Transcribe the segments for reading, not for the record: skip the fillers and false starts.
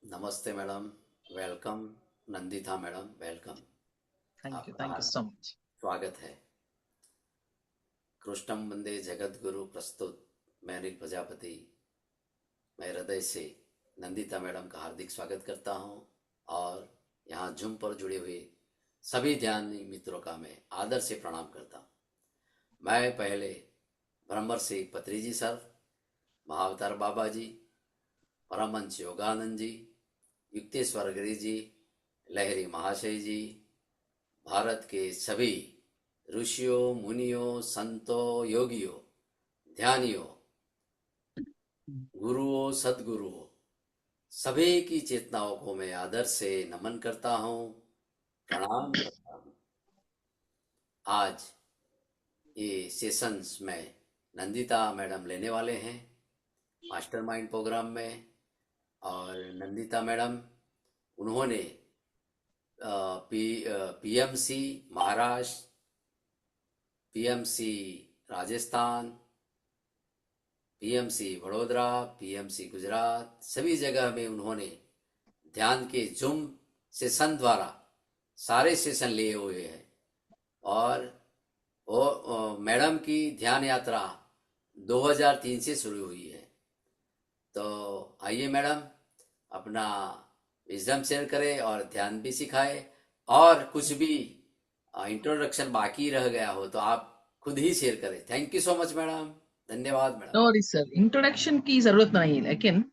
नमस्ते madam, welcome. Nandita madam, welcome. Thank आपका you so much. स्वागत है। कृष्णम वंदे जगत गुरु प्रस्तुत मैं अनिल प्रजापति, मैं हृदय से नंदिता मैडम का हार्दिक स्वागत करता हूं और यहाँ जूम पर जुड़े हुए सभी ध्यानी मित्रों का मैं आदर से प्रणाम करता हूं। मैं पहले ब्रह्मर्षि पत्री जी सर, महाअवतार बाबा जी, परमहंस योगानंद जी, युक्तेश्वर गिरी जी, लहरी महाशय जी, भारत के सभी ऋषियों, मुनियों, संतों, योगियों, ध्यानियों, गुरुओं, सदगुरुओं, सभी की चेतनाओं को मैं आदर से नमन करता हूँ, प्रणाम करता हूँ। आज ये सेशंस में नंदिता मैडम लेने वाले हैं मास्टरमाइंड प्रोग्राम में। और नंदिता मैडम, उन्होंने PMC Maharashtra, PMC Rajasthan, PMC Vadodara, PMC Gujarat, सभी जगह में उन्होंने ध्यान के जूम सेशन द्वारा सारे सेशन लिए हुए हैं। और वो मैडम की ध्यान यात्रा 2003 से शुरू हुई है। तो आइए मैडम, अपना विजडम शेयर करें और ध्यान भी सिखाए। और कुछ भी इंट्रोडक्शन बाकी रह गया हो तो आप खुद ही शेयर करें। Thank you so much madam, धन्यवाद madam. No worries sir. Introduction की जरूरत नहीं है, लेकिन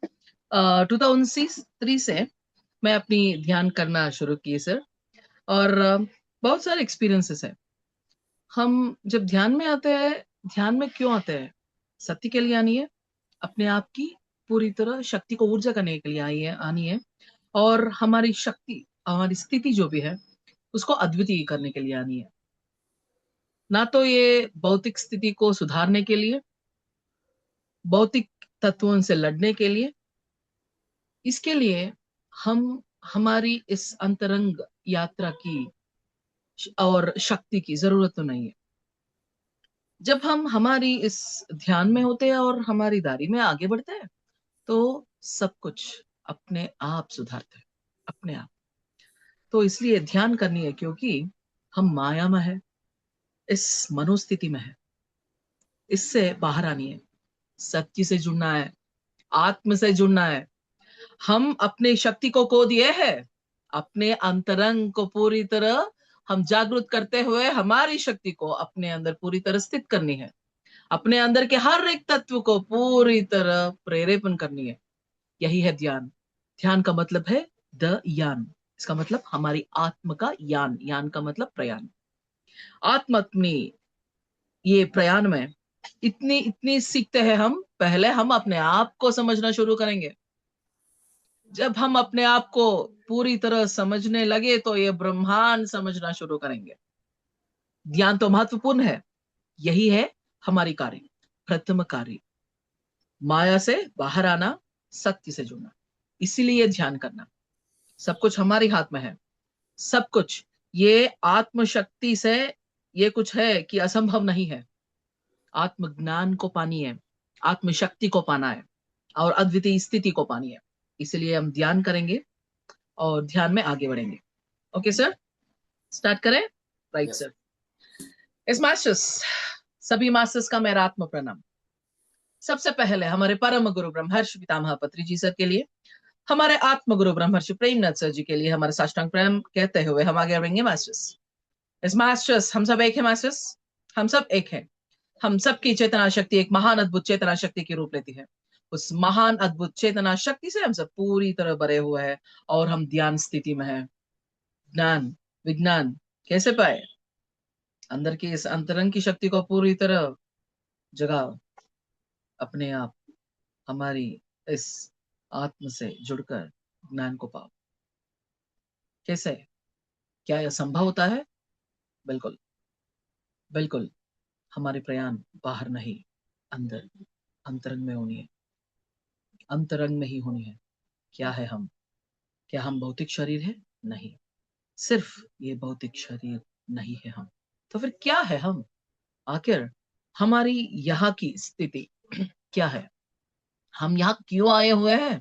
2003 से मैं अपनी ध्यान करना शुरू की सर। और बहुत सारे एक्सपीरियंसेस है। हम जब ध्यान में आते हैं, ध्यान में क्यों आते हैं? सत्य के लिए आनी है, अपने आप की पूरी तरह शक्ति को ऊर्जा करने के लिए आनी है। और हमारी शक्ति, हमारी स्थिति जो भी है, उसको अद्वितीय करने के लिए आनी है। ना तो ये भौतिक स्थिति को सुधारने के लिए, भौतिक तत्वों से लड़ने के लिए। इसके लिए हम हमारी इस अंतरंग यात्रा की और शक्ति की जरूरत तो नहीं है। जब हम हमारी इस ध्यान में होते हैं और हमारी दारी में आगे बढ़ते हैं, तो सब कुछ अपने आप सुधारते हैं, अपने आप। तो इसलिए ध्यान करनी है, क्योंकि हम माया में है, इस मनोस्थिति में है। इससे बाहर आनी है, सत्य से जुड़ना है, आत्म से जुड़ना है। हम अपने शक्ति को खो दिए हैं। अपने अंतरंग को पूरी तरह हम जागृत करते हुए हमारी शक्ति को अपने अंदर पूरी तरह स्थित करनी है। अपने अंदर के हर एक तत्व को पूरी तरह प्रेरेपण करनी है। यही है ध्यान। ध्यान का मतलब है द यान। इसका मतलब हमारी आत्म का यान। यान का मतलब प्रयाण। आत्म अपनी ये प्रयाण में इतनी इतनी सीखते हैं हम। पहले हम अपने आप को समझना शुरू करेंगे। जब हम अपने आप को पूरी तरह समझने लगे, तो ये ब्रह्मांड समझना शुरू करेंगे। ध्यान तो महत्वपूर्ण है। यही है हमारी कार्य, प्रथम कार्य। माया से बाहर आना, सत्य से जुड़ना। इसीलिए ध्यान करना। सब कुछ हमारे हाथ में है। सब कुछ ये आत्म शक्ति से, ये कुछ है कि असंभव नहीं है। आत्मज्ञान को पानी है, आत्म शक्ति को पाना है, और अद्वितीय स्थिति को पानी है। इसलिए हम ध्यान करेंगे और ध्यान में आगे बढ़ेंगे। ओके सर, स्टार्ट करें। Right yes. सर। इस मास्टर्स, सभी मास्टर्स का मेरा आत्म प्रणाम। सबसे पहले हमारे परम गुरु ब्रह्मर्षि पितामह पत्री जी सर के लिए, हमारे आत्म गुरु ब्रह्मर्षि प्रेमनाथ सर जी के लिए हमारे साष्टांग प्रणाम कहते हुए हम आगे बढ़ेंगे मास्टर्स। इस मास्टर्स, हम सब एक है मास्टर्स। हम सब एक है। हम सबकी चेतना शक्ति एक महान अद्भुत चेतना शक्ति के रूप लेती है। उस महान अद्भुत चेतना शक्ति से हम सब पूरी तरह भरे हुए हैं, और हम ध्यान स्थिति में है। ज्ञान विज्ञान कैसे पाए? अंदर की इस अंतरंग की शक्ति को पूरी तरह जगाओ। अपने आप हमारी इस आत्म से जुड़कर ज्ञान को पाओ। कैसे? क्या यह संभव होता है? बिल्कुल, बिल्कुल। हमारे प्रयाण बाहर नहीं, अंदर, अंतरंग में होनी है। अंतरंग में ही होनी है। क्या है हम? क्या हम भौतिक शरीर है? नहीं। सिर्फ ये भौतिक शरीर नहीं है हम। तो फिर क्या है हम? आखिर हमारी यहाँ की स्थिति क्या है? हम यहाँ क्यों आए हुए हैं?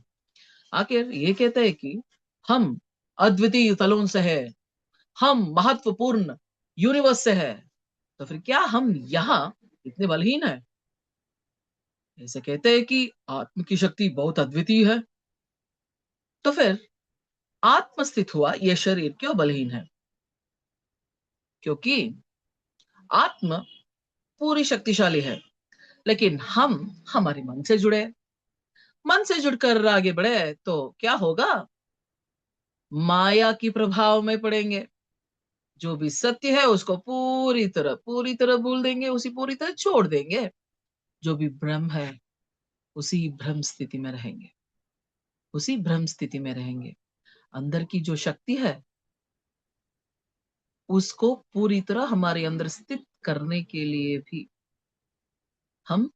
आखिर ये कहते हैं कि हम अद्वितीय तलों से है, हम महत्वपूर्ण यूनिवर्स से है, तो फिर क्या हम यहाँ इतने बलहीन हैं? ऐसे कहते हैं कि आत्म की शक्ति बहुत अद्वितीय है, तो फिर आत्मस्थित हुआ ये शरीर क्यों बलहीन है? क्योंकि आत्म पूरी शक्तिशाली है, लेकिन हम हमारे मन से जुड़े, मन से जुड़कर आगे बढ़े तो क्या होगा? माया की प्रभाव में पड़ेंगे। जो भी सत्य है उसको पूरी तरह भूल देंगे, उसी पूरी तरह छोड़ देंगे। जो भी भ्रम है, उसी भ्रम स्थिति में रहेंगे, उसी भ्रम स्थिति में रहेंगे। अंदर की जो शक्ति है, उसको पूरी तरह हमारे अंदर स्थित करने के लिए भी हम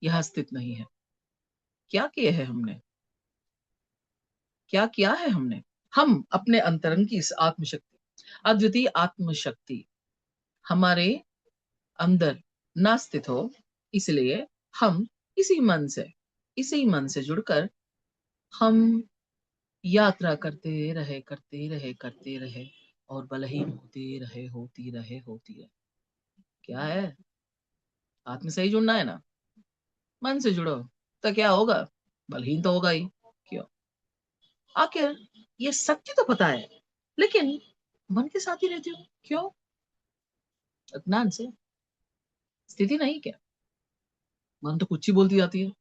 यहाँ स्थित नहीं है। क्या किए है हमने? क्या किया है हमने? हम अपने अंतरंग की इस आत्मशक्ति, अद्वितीय आत्मशक्ति हमारे अंदर ना स्थित हो, इसलिए हम इसी मन से, इसी मन से जुड़कर हम यात्रा करते रहे और बलहीन होती रहे। क्या है? आत्म से ही जुड़ना है ना? मन से जुड़ो, तो क्या होगा? बलहीन तो होगा ही। क्यों? आखिर ये सत्य तो पता है, लेकिन मन के साथ ही रहती हूँ। क्यों? अज्ञान से। स्थिति नहीं क्या? मन तो कुछ ही बोलती जाती है।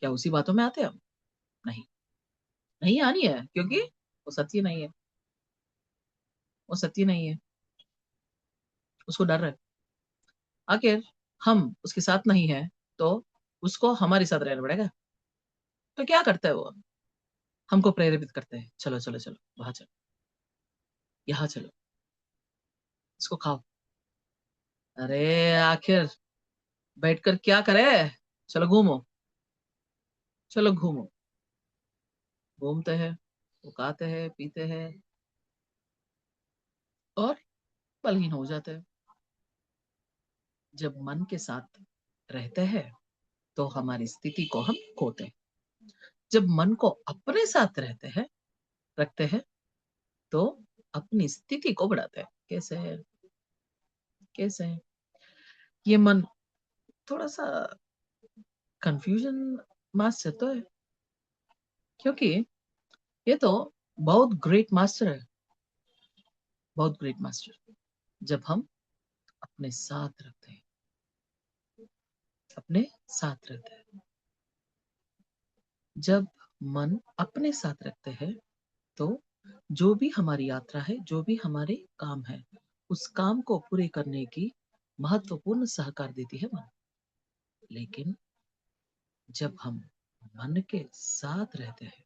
क्या उसी बातों में आते हैं हम? नहीं, नहीं आनी है, क्योंकि वो सत्य नहीं है। वो सत्य नहीं है, उसको डर है। आखिर हम उसके साथ नहीं है, तो उसको हमारे साथ रहना पड़ेगा। तो क्या करता है वो? हमको प्रेरित करते हैं, चलो चलो चलो, वहां चलो, यहाँ चलो, इसको खाओ। अरे आखिर बैठकर क्या करे? चलो घूमो, चलो घूमो। घूमते हैं, वो खाते हैं, पीते हैं और बलहीन हो जाते हैं। जब मन के साथ रहते हैं तो हमारी स्थिति को हम खोते हैं। जब मन को अपने साथ रहते हैं, रखते हैं, तो अपनी स्थिति को बढ़ाते हैं। कैसे है? कैसे है? ये मन थोड़ा सा कंफ्यूजन मास्टर तो है, क्योंकि ये तो बहुत ग्रेट मास्टर है, बहुत ग्रेट मास्टर। जब हम अपने साथ रखते हैं, अपने साथ रहते हैं, जब मन अपने साथ रखते हैं, तो जो भी हमारी यात्रा है, जो भी हमारे काम है, उस काम को पूरे करने की महत्वपूर्ण सहकार देती है मन। लेकिन जब हम मन के साथ रहते हैं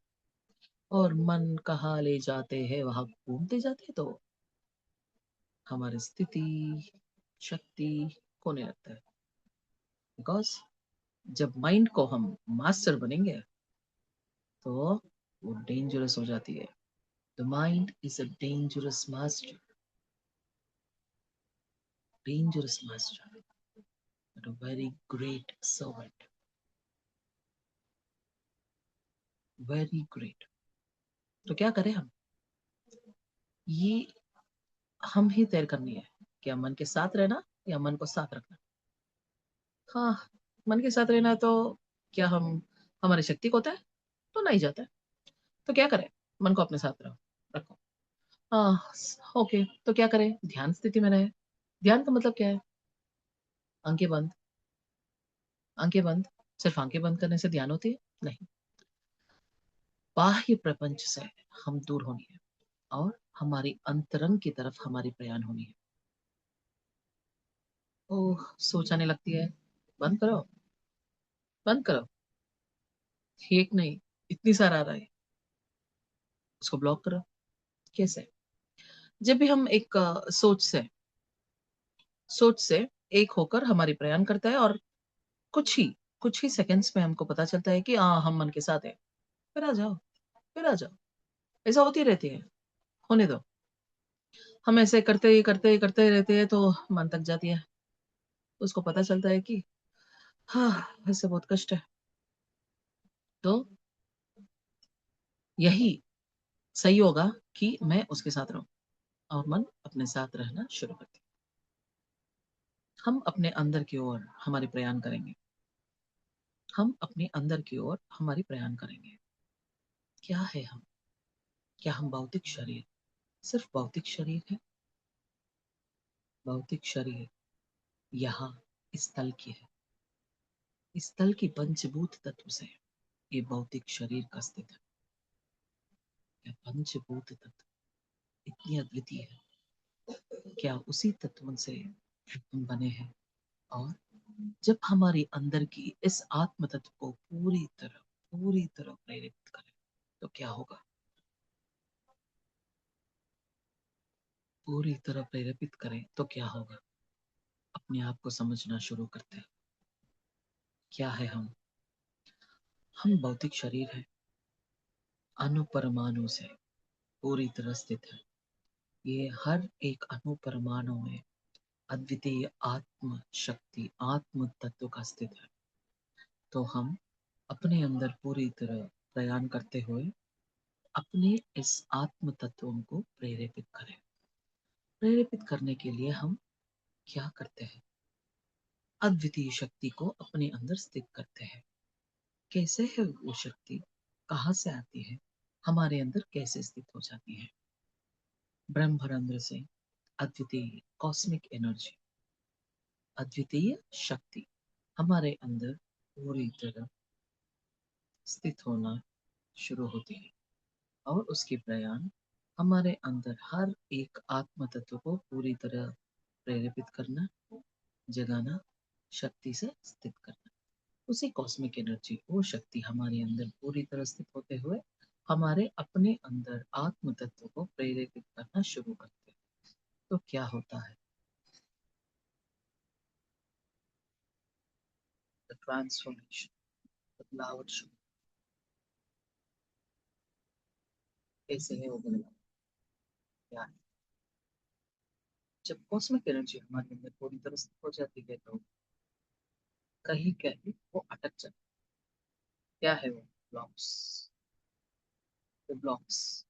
और मन कहाँ ले जाते हैं वहां घूमते जाते हैं, तो हमारी स्थिति, शक्ति खोने लगता है। बिकॉज जब माइंड को हम मास्टर बनेंगे, तो वो डेंजरस हो जाती है। The mind is a dangerous master, dangerous master, but a very great servant, very great. तो क्या करें हम? ये हम ही तय करनी है, क्या मन के साथ रहना या मन को साथ रखना। हाँ, मन के साथ रहना तो क्या हम हमारी शक्ति को होता है? तो नहीं जाता है। तो क्या करें? मन को अपने साथ रखो। हाँ, ओके, तो क्या करें? ध्यान स्थिति में रहे। ध्यान का मतलब क्या है? आंखें बंद, आंखें बंद। सिर्फ आंखें बंद करने से ध्यान होती है? नहीं। बाह्य प्रपंच से हम दूर होनी है और हमारी अंतरंग की तरफ हमारी प्रयाण होनी है। ओह, सोच आने लगती है। बंद करो, बंद करो। एक नहीं, इतनी सारा आ रहा है, उसको ब्लॉक करो। कैसे? जब भी हम एक सोच से एक होकर हमारी प्रयाण करता है और कुछ ही कुछ ही सेकंड्स में हमको पता चलता है कि हाँ, हम मन के साथ हैं। फिर आ जाओ, फिर आ जाओ। ऐसा होती रहती है, होने दो। हम ऐसे करते ही रहते हैं तो मन थक जाती है। उसको पता चलता है कि हाँ, ऐसे बहुत कष्ट है। तो यही सही होगा कि मैं उसके साथ रहूं और मन अपने साथ रहना शुरू कर दे। हम अपने अंदर की ओर हमारी प्रयाण करेंगे। हम अपने अंदर की ओर हमारी प्रयाण करेंगे। क्या है हम? क्या हम भौतिक शरीर, सिर्फ भौतिक शरीर है? भौतिक शरीर यहाँ इस तल की है। इस तल की पंचभूत तत्व से ये भौतिक शरीर का स्थित है। यह पंचभूत तत्व इतनी अद्वितीय है। क्या उसी तत्व से हम बने हैं? और जब हमारी अंदर की इस आत्म तत्व को पूरी तरह प्रेरित करें तो क्या होगा? पूरी तरह प्रेरित करें तो क्या होगा? अपने आप को समझना शुरू करते हैं। क्या है हम? हम भौतिक शरीर है, अणु परमाणु से पूरी तरह स्थित है। ये हर एक अणु परमाणु में अद्वितीय आत्म शक्ति, आत्म तत्व का स्थित है। तो हम अपने अंदर पूरी तरह प्रयाण करते हुए अपने इस आत्म तत्वों को प्रेरित करें। प्रेरित करने के लिए हम क्या करते हैं? अद्वितीय शक्ति को अपने अंदर स्थित करते हैं। कैसे है वो शक्ति? कहाँ से आती है? हमारे अंदर कैसे स्थित हो जाती है? ब्रह्मरंध्र से अद्वितीय कॉस्मिक एनर्जी, अद्वितीय शक्ति हमारे अंदर पूरी तरह स्थित होना शुरू होती है और उसकी प्रयाण हमारे अंदर हर एक आत्म तत्व को पूरी तरह प्रेरित करना, जगाना, शक्ति से स्थित करना। उसी कॉस्मिक एनर्जी, वो शक्ति हमारे अंदर पूरी तरह स्थित होते हुए हमारे अपने अंदर आत्म तत्व को प्रेरित करना शुरू करते हैं। तो क्या होता है? द ट्रांसफॉर्मेशन, बदलाव शुरू। कैसे है वो बदलाव? क्या है? जब कॉस्मिक एनर्जी हमारे अंदर पूरी तरह स्थित हो जाती है तो कहीं कहीं वो अटक जाती है। क्या है वो? ब्लॉक्स। वो ब्लॉक्स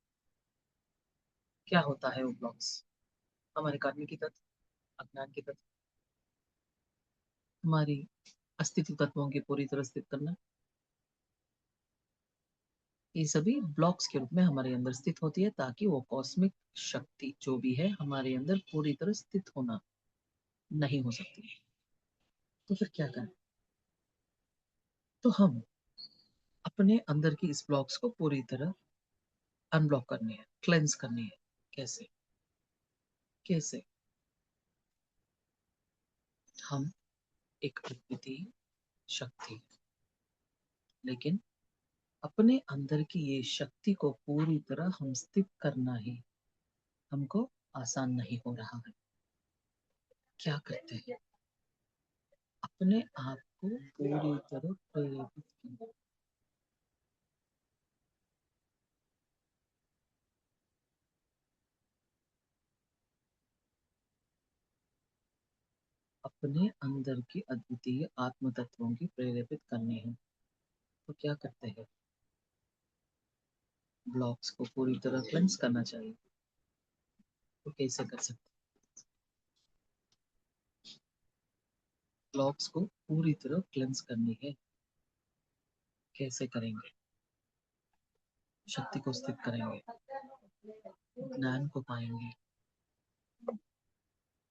क्या होता है? वो ब्लॉक्स हमारे कार्य की तत्व, अज्ञान की तत्व, हमारी अस्तित्व तत्वों की पूरी तरह स्थित करना, ये सभी ब्लॉक्स के रूप में हमारे अंदर स्थित होती है ताकि वो कॉस्मिक शक्ति जो भी है हमारे अंदर पूरी तरह स्थित होना नहीं हो सकती। तो फिर क्या करें? तो हम अपने अंदर की इस ब्लॉक्स को पूरी तरह अनब्लॉक करनी है, क्लेंस करनी है। कैसे? कैसे? हम एक अद्वितीय शक्ति, लेकिन अपने अंदर की ये शक्ति को पूरी तरह हम स्थित करना ही हमको आसान नहीं हो रहा है। क्या करते हैं? अपने आप को पूरी तरह प्रेरित करना। अपने अंदर की अद्वितीय आत्म तत्वों की प्रेरित करनी है। तो क्या करते हैं? ब्लॉक्स को पूरी तरह क्लेंस करना चाहिए। तो कैसे कर सकते? ब्लॉक्स को पूरी तरह क्लेंस करनी है। कैसे करेंगे? शक्ति को स्थित करेंगे, ज्ञान को पाएंगे,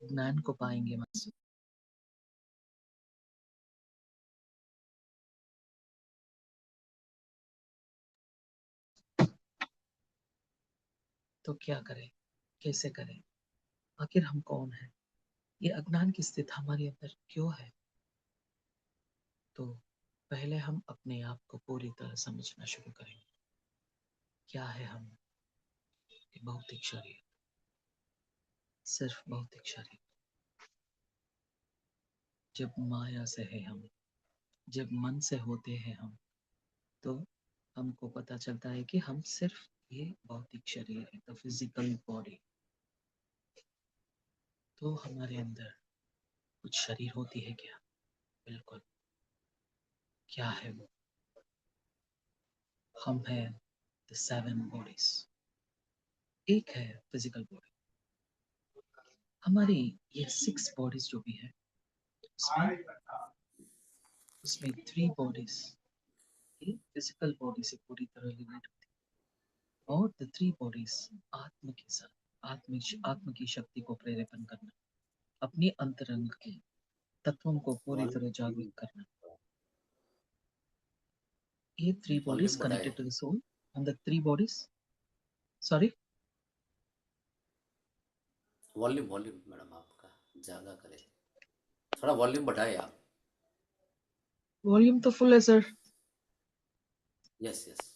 ज्ञान को पाएंगे मन से। तो क्या करें? कैसे करें? आखिर हम कौन है? ये अज्ञान की स्थिति हमारे अंदर क्यों है? तो पहले हम अपने आप को पूरी तरह समझना शुरू करेंगे। क्या है हम? ये भौतिक शरीर, सिर्फ भौतिक शरीर। जब माया से है हम, जब मन से होते हैं हम, तो हमको पता चलता है कि हम सिर्फ ये भौतिक शरीर है, द फिजिकल बॉडी। तो हमारे अंदर कुछ शरीर होती है क्या? बिल्कुल। क्या है वो? हम हैं द 7 बॉडीज। एक है फिजिकल बॉडी, हमारी ये 6 बॉडीज जो भी है उसमें उसमें 3 बॉडीज ये फिजिकल बॉडी से पूरी तरह रिलेट होती है, और द 3 बॉडीज आत्म के साथ आत्म की शक्ति को प्रेरेपण करना, अपनी अंतरंग के तत्वों को पूरी तरह जागृत करना। ये 3 bodies वॉल्यूम बढ़ाए, connected to the soul, and the 3 bodies, sorry, volume volume madam आपका ज़्यादा करें, थोड़ा वॉल्यूम बढ़ाए आप। volume तो full है sir। Yes yes.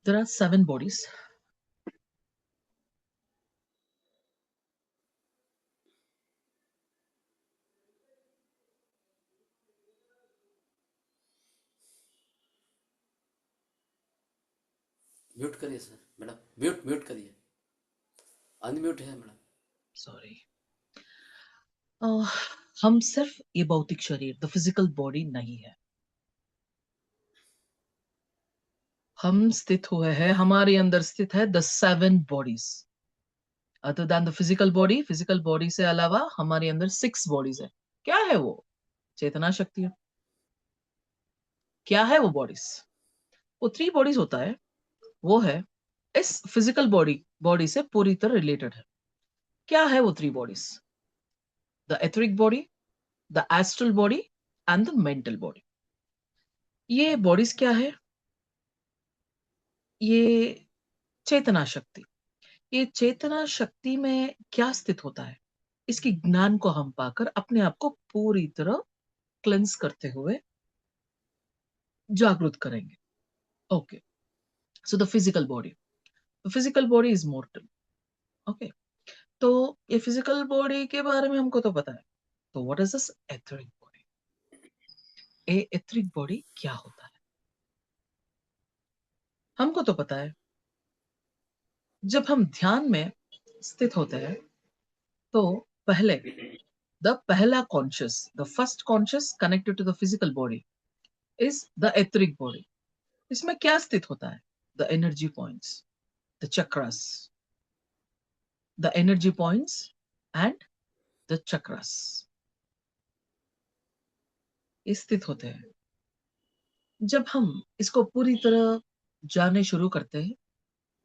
There are 7 bodies. Mute करिए सर मैडम, म्यूट म्यूट करिए, अनम्यूट है मैडम। Sorry, हम सिर्फ ये भौतिक शरीर द फिजिकल बॉडी नहीं है, हम स्थित हुए हैं, हमारे अंदर स्थित है the 7 bodies। Other than the physical body से अलावा हमारे अंदर 6 बॉडीज है। क्या है वो? चेतना शक्ति है। क्या है वो बॉडीज? वो 3 बॉडीज होता है, वो है इस फिजिकल बॉडी से पूरी तरह रिलेटेड है। क्या है वो 3 bodies? The etheric body, the astral body and the mental body. ये बॉडीज क्या है? ये चेतना शक्ति। ये चेतना शक्ति में क्या स्थित होता है, इसकी ज्ञान को हम पाकर अपने आप को पूरी तरह क्लेंस करते हुए जागृत करेंगे। Okay, so the physical body is mortar. Okay, तो ये फिजिकल बॉडी के बारे में हमको तो पता है, तो what is this etheric body? A etheric body क्या होता है हमको तो पता है। जब हम ध्यान में स्थित होते हैं तो पहले पहला conscious, the first conscious connected to the physical body is the etheric body. इसमें क्या स्थित होता है? The energy points, the chakras, the energy points and the chakras स्थित होते हैं। जब हम इसको पूरी तरह जानने शुरू करते हैं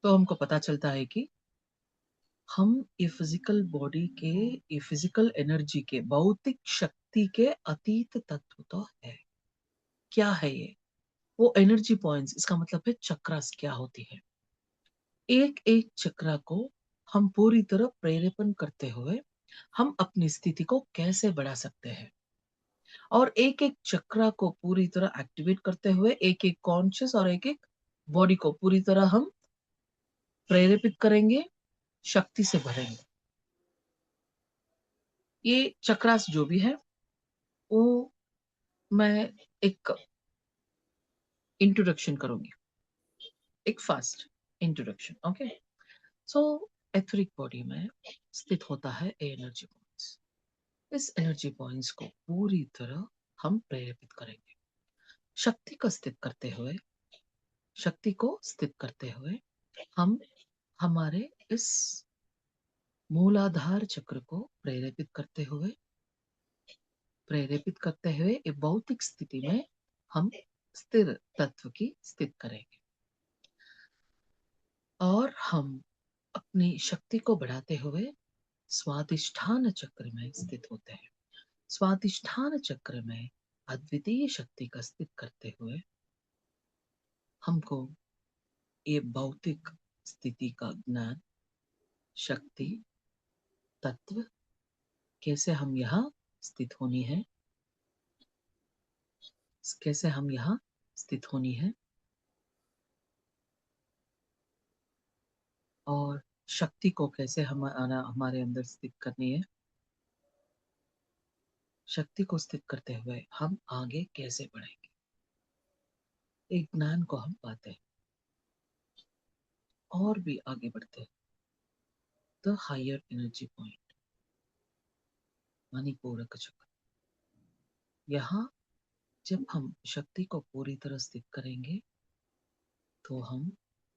तो हमको पता चलता है कि हम ये फिजिकल बॉडी के, ये फिजिकल एनर्जी के, भौतिक शक्ति के अतीत तत्व तो है। क्या है ये? वो एनर्जी पॉइंट्स, इसका मतलब है चक्रास क्या होती है। एक एक चक्रा को हम पूरी तरह प्रेरेपण करते हुए हम अपनी स्थिति को कैसे बढ़ा सकते हैं, और एक एक चक्रा को पूरी तरह एक्टिवेट करते हुए एक एक कॉन्शियस और एक एक बॉडी को पूरी तरह हम प्रेरेपित करेंगे, शक्ति से भरेंगे। ये चक्रास जो भी है वो मैं एक इंट्रोडक्शन करूंगी, एक फास्ट इंट्रोडक्शन। ओके, सो एथरिक बॉडी में स्थित होता है एनर्जी पॉइंट्स। इस एनर्जी पॉइंट्स को पूरी तरह हम प्रेरित करेंगे, शक्ति को स्थित करते हुए, शक्ति को स्थित करते हुए हम हमारे इस मूलाधार चक्र को प्रेरेपित करते हुए एक भौतिक स्थिति में हम स्थिर तत्व की स्थित करेंगे, और हम अपनी शक्ति को बढ़ाते हुए स्वादिष्ठान चक्र में स्थित होते हैं। स्वादिष्ठान चक्र में अद्वितीय शक्ति का स्थित करते हुए हमको ये भौतिक स्थिति का ज्ञान, शक्ति, तत्व, कैसे हम यहाँ स्थित होनी है, कैसे हम यहाँ स्थित होनी है, और शक्ति को कैसे हमारे अंदर स्थित करनी है। शक्ति को स्थित करते हुए हम आगे कैसे बढ़ेंगे, एक ज्ञान को हम पाते हैं और भी आगे बढ़ते हैं। The higher energy point, Manipurak चक्र। यहाँ जब हम शक्ति को पूरी तरह स्थित करेंगे तो हम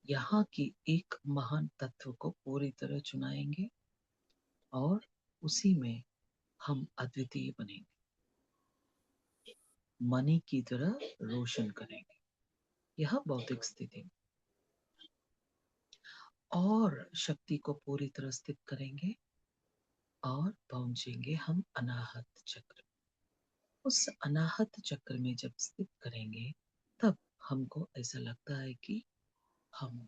यहाँ की एक महान तत्व को पूरी तरह चुनाएंगे और उसी में हम अद्वितीय बनेंगे, मणि की तरह रोशन करेंगे। यह भौतिक स्थिति और शक्ति को पूरी तरह स्थित करेंगे और पहुंचेंगे हम अनाहत चक्र। उस अनाहत चक्र में जब स्थित करेंगे तब हमको ऐसा लगता है कि हम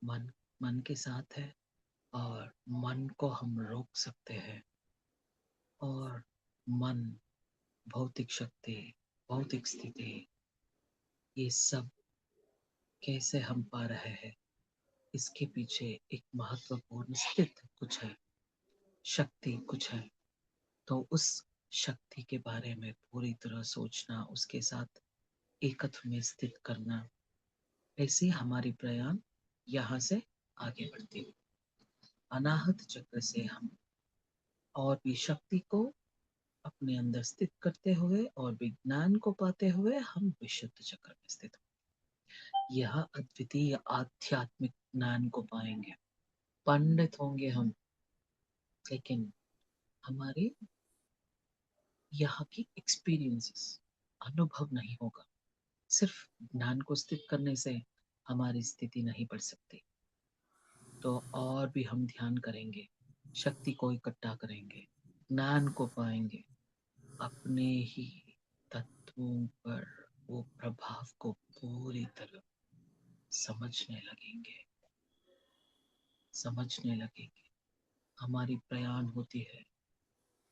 मन मन के साथ है और मन को हम रोक सकते हैं और मन, भौतिक शक्ति, भौतिक स्थिति, ये सब कैसे हम पा रहे हैं, इसके पीछे एक महत्वपूर्ण स्थित कुछ है, शक्ति कुछ है। तो उस शक्ति के बारे में पूरी तरह सोचना, उसके साथ एकत्व में स्थित करना, ऐसे हमारी प्रयाण यहाँ से आगे बढ़ती है। अनाहत चक्र से हम और भी शक्ति को अपने अंदर स्थित करते हुए और विज्ञान को पाते हुए हम विशुद्ध चक्र में स्थित होंगे। यह अद्वितीय आध्यात्मिक ज्ञान को पाएंगे। पंडित होंगे हम, लेकिन हमारे यहाँ की एक्सपीरियंसेस, अनुभव नहीं होगा। सिर्फ ज्ञान को स्थित करने से हमारी स्थिति नहीं बढ़ सकती। तो और भी हम ध्यान करेंगे, शक्ति को इकट्ठा करेंगे, ज्ञान को पाएंगे, अपने ही तत्वों पर वो प्रभाव को पूरी तरह समझने लगेंगे। हमारी प्रयाण होती है,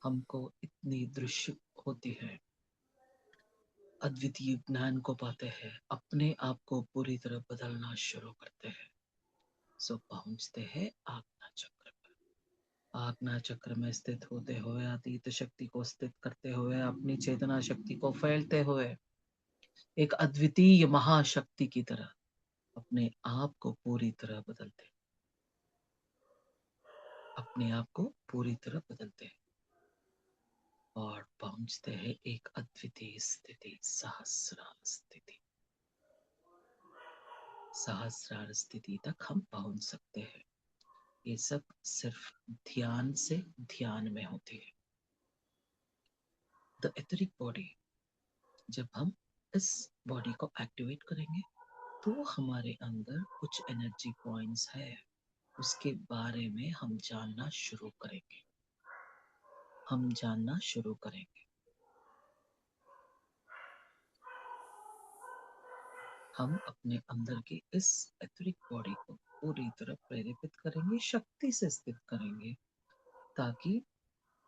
हमको इतनी दृश्य होती है, अद्वितीय ज्ञान को पाते हैं, अपने आप को पूरी तरह बदलना शुरू करते हैं। सो पहुंचते हैं आज्ञा चक्र पर। आज्ञा चक्र में स्थित होते हुए अतीत शक्ति को स्थित करते हुए, अपनी चेतना शक्ति को फैलते हुए, एक अद्वितीय महाशक्ति की तरह अपने आप को पूरी तरह बदलते, अपने आप को पूरी तरह बदलते हैं और पहुंचते हैं एक अद्वितीय स्थिति, सहस्रार स्थिति। सहस्रार स्थिति तक हम पहुंच सकते हैं। ये सब सिर्फ ध्यान से ध्यान में होती है। द एथरिक बॉडी, जब हम इस बॉडी को एक्टिवेट करेंगे तो हमारे अंदर कुछ एनर्जी पॉइंट्स है, उसके बारे में हम जानना शुरू करेंगे। हम अपने अंदर की इस एथरिक बॉडी को पूरी तरह प्रेरित करेंगे, शक्ति से स्थित करेंगे, ताकि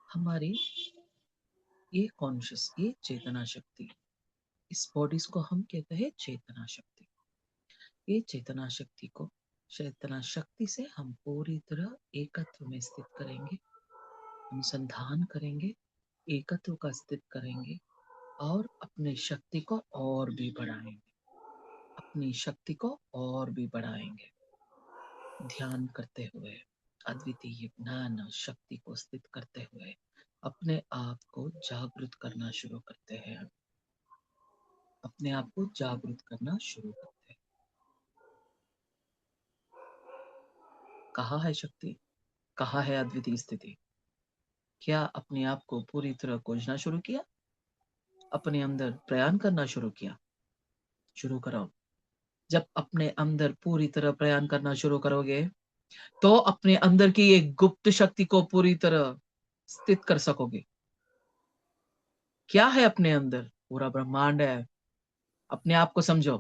हमारी ये कॉन्शियस, ये चेतना शक्ति, इस बॉडीज को हम कहते हैं चेतना शक्ति। ये चेतना शक्ति को, चेतना शक्ति से हम पूरी तरह एकत्व में स्थित करेंगे, अनुसंधान करेंगे, एकत्व का स्थित करेंगे और अपने शक्ति को और भी बढ़ाएंगे, ध्यान करते हुए, अद्वितीय ज्ञान और शक्ति को स्थित करते हुए अपने आप को जागृत करना शुरू करते हैं। कहाँ है शक्ति, कहाँ है अद्वितीय स्थिति? क्या अपने आप को पूरी तरह खोजना शुरू किया? अपने अंदर प्रयाण करना शुरू किया? शुरू करो। जब अपने अंदर पूरी तरह प्रयाण करना शुरू करोगे तो अपने अंदर की एक गुप्त शक्ति को पूरी तरह स्थित कर सकोगे। क्या है अपने अंदर? पूरा ब्रह्मांड है। अपने आप को समझो,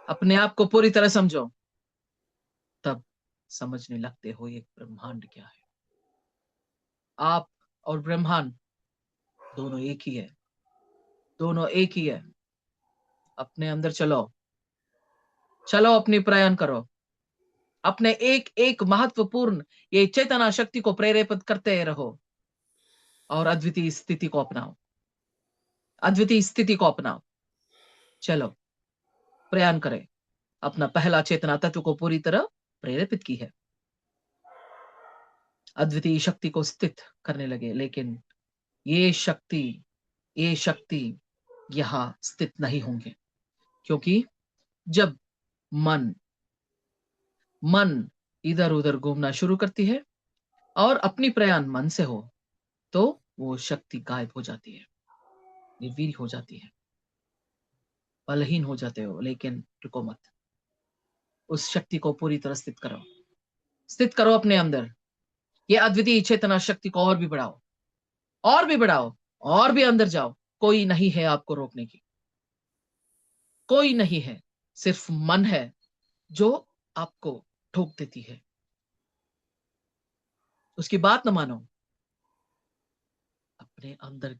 अपने आप को पूरी तरह समझो, तब समझने लगते हो ये ब्रह्मांड क्या है। आप और ब्रह्मांड दोनों एक ही है। अपने अंदर चलो, अपनी प्रयाण करो, अपने एक एक महत्वपूर्ण ये चेतना शक्ति को प्रेरित करते रहो और अद्वितीय स्थिति को अपनाओ। चलो प्रयाण करें। अपना पहला चेतना तत्व को पूरी तरह प्रेरित की है, अद्वितीय शक्ति को स्थित करने लगे। लेकिन ये शक्ति यहां स्थित नहीं होंगे, क्योंकि जब मन मन इधर उधर घूमना शुरू करती है और अपनी प्रयाण मन से हो, तो वो शक्ति गायब हो जाती है, निर्वीर्य हो जाती है, बलहीन हो जाते हो। लेकिन रुको मत, उस शक्ति को पूरी तरह स्थित करो अपने अंदर। ये अद्वितीय चेतना शक्ति को और भी बढ़ाओ, और भी बढ़ाओ, और भी अंदर जाओ। कोई नहीं है आपको रोकने की, कोई नहीं है, सिर्फ मन है जो आपको ठोक देती है। उसकी बात न मानो, अपने अंदर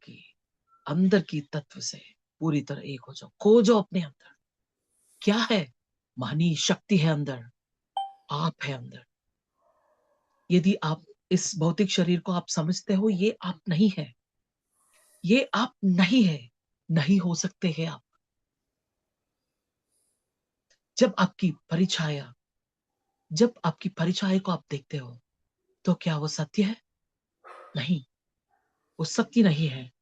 की तत्व से पूरी तरह एक हो जाओ, खो जाओ अपने अंदर। क्या है? महनीय शक्ति है अंदर, आप है अंदर। यदि आप इस भौतिक शरीर को आप समझते हो, ये आप नहीं है, ये आप नहीं है, नहीं हो सकते हैं आप। जब आपकी परिछाया को आप देखते हो, तो क्या वो सत्य है? नहीं, वो सत्य नहीं है।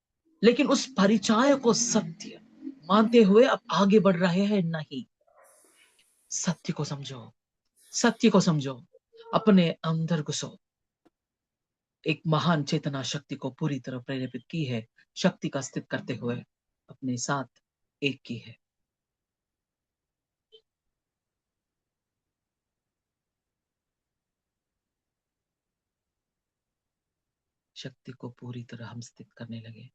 लेकिन उस परिचय को सत्य मानते हुए आप आगे बढ़ रहे हैं। नहीं, सत्य को समझो, सत्य को समझो, अपने अंदर घुसो। एक महान चेतना शक्ति को पूरी तरह प्रेरित की है, शक्ति का स्थित करते हुए अपने साथ एक की है। शक्ति को पूरी तरह हम स्थित करने लगे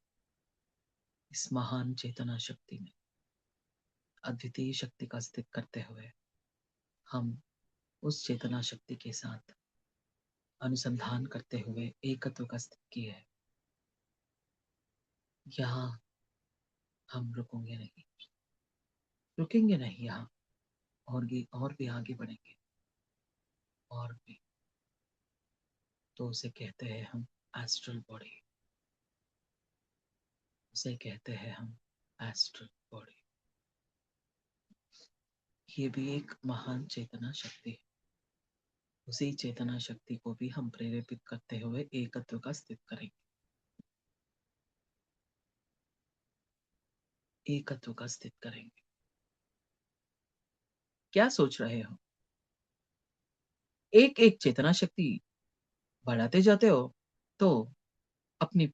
इस महान चेतना शक्ति में। अद्वितीय शक्ति का स्थित करते हुए हम उस चेतना शक्ति के साथ अनुसंधान करते हुए एकत्व का स्थित किए है। यहाँ हम रुकेंगे नहीं यहाँ, और भी आगे बढ़ेंगे, और भी। तो उसे कहते हैं हम एस्ट्रल बॉडी, उसे कहते हैं हम एस्ट्रल बॉडी। ये भी एक महान चेतना शक्ति है। उसी चेतना शक्ति को भी हम प्रेरित करते हुए एकत्व का स्थित करेंगे, एकत्व का स्थित करेंगे। क्या सोच रहे हो? एक एक चेतना शक्ति बढ़ाते जाते हो तो अपनी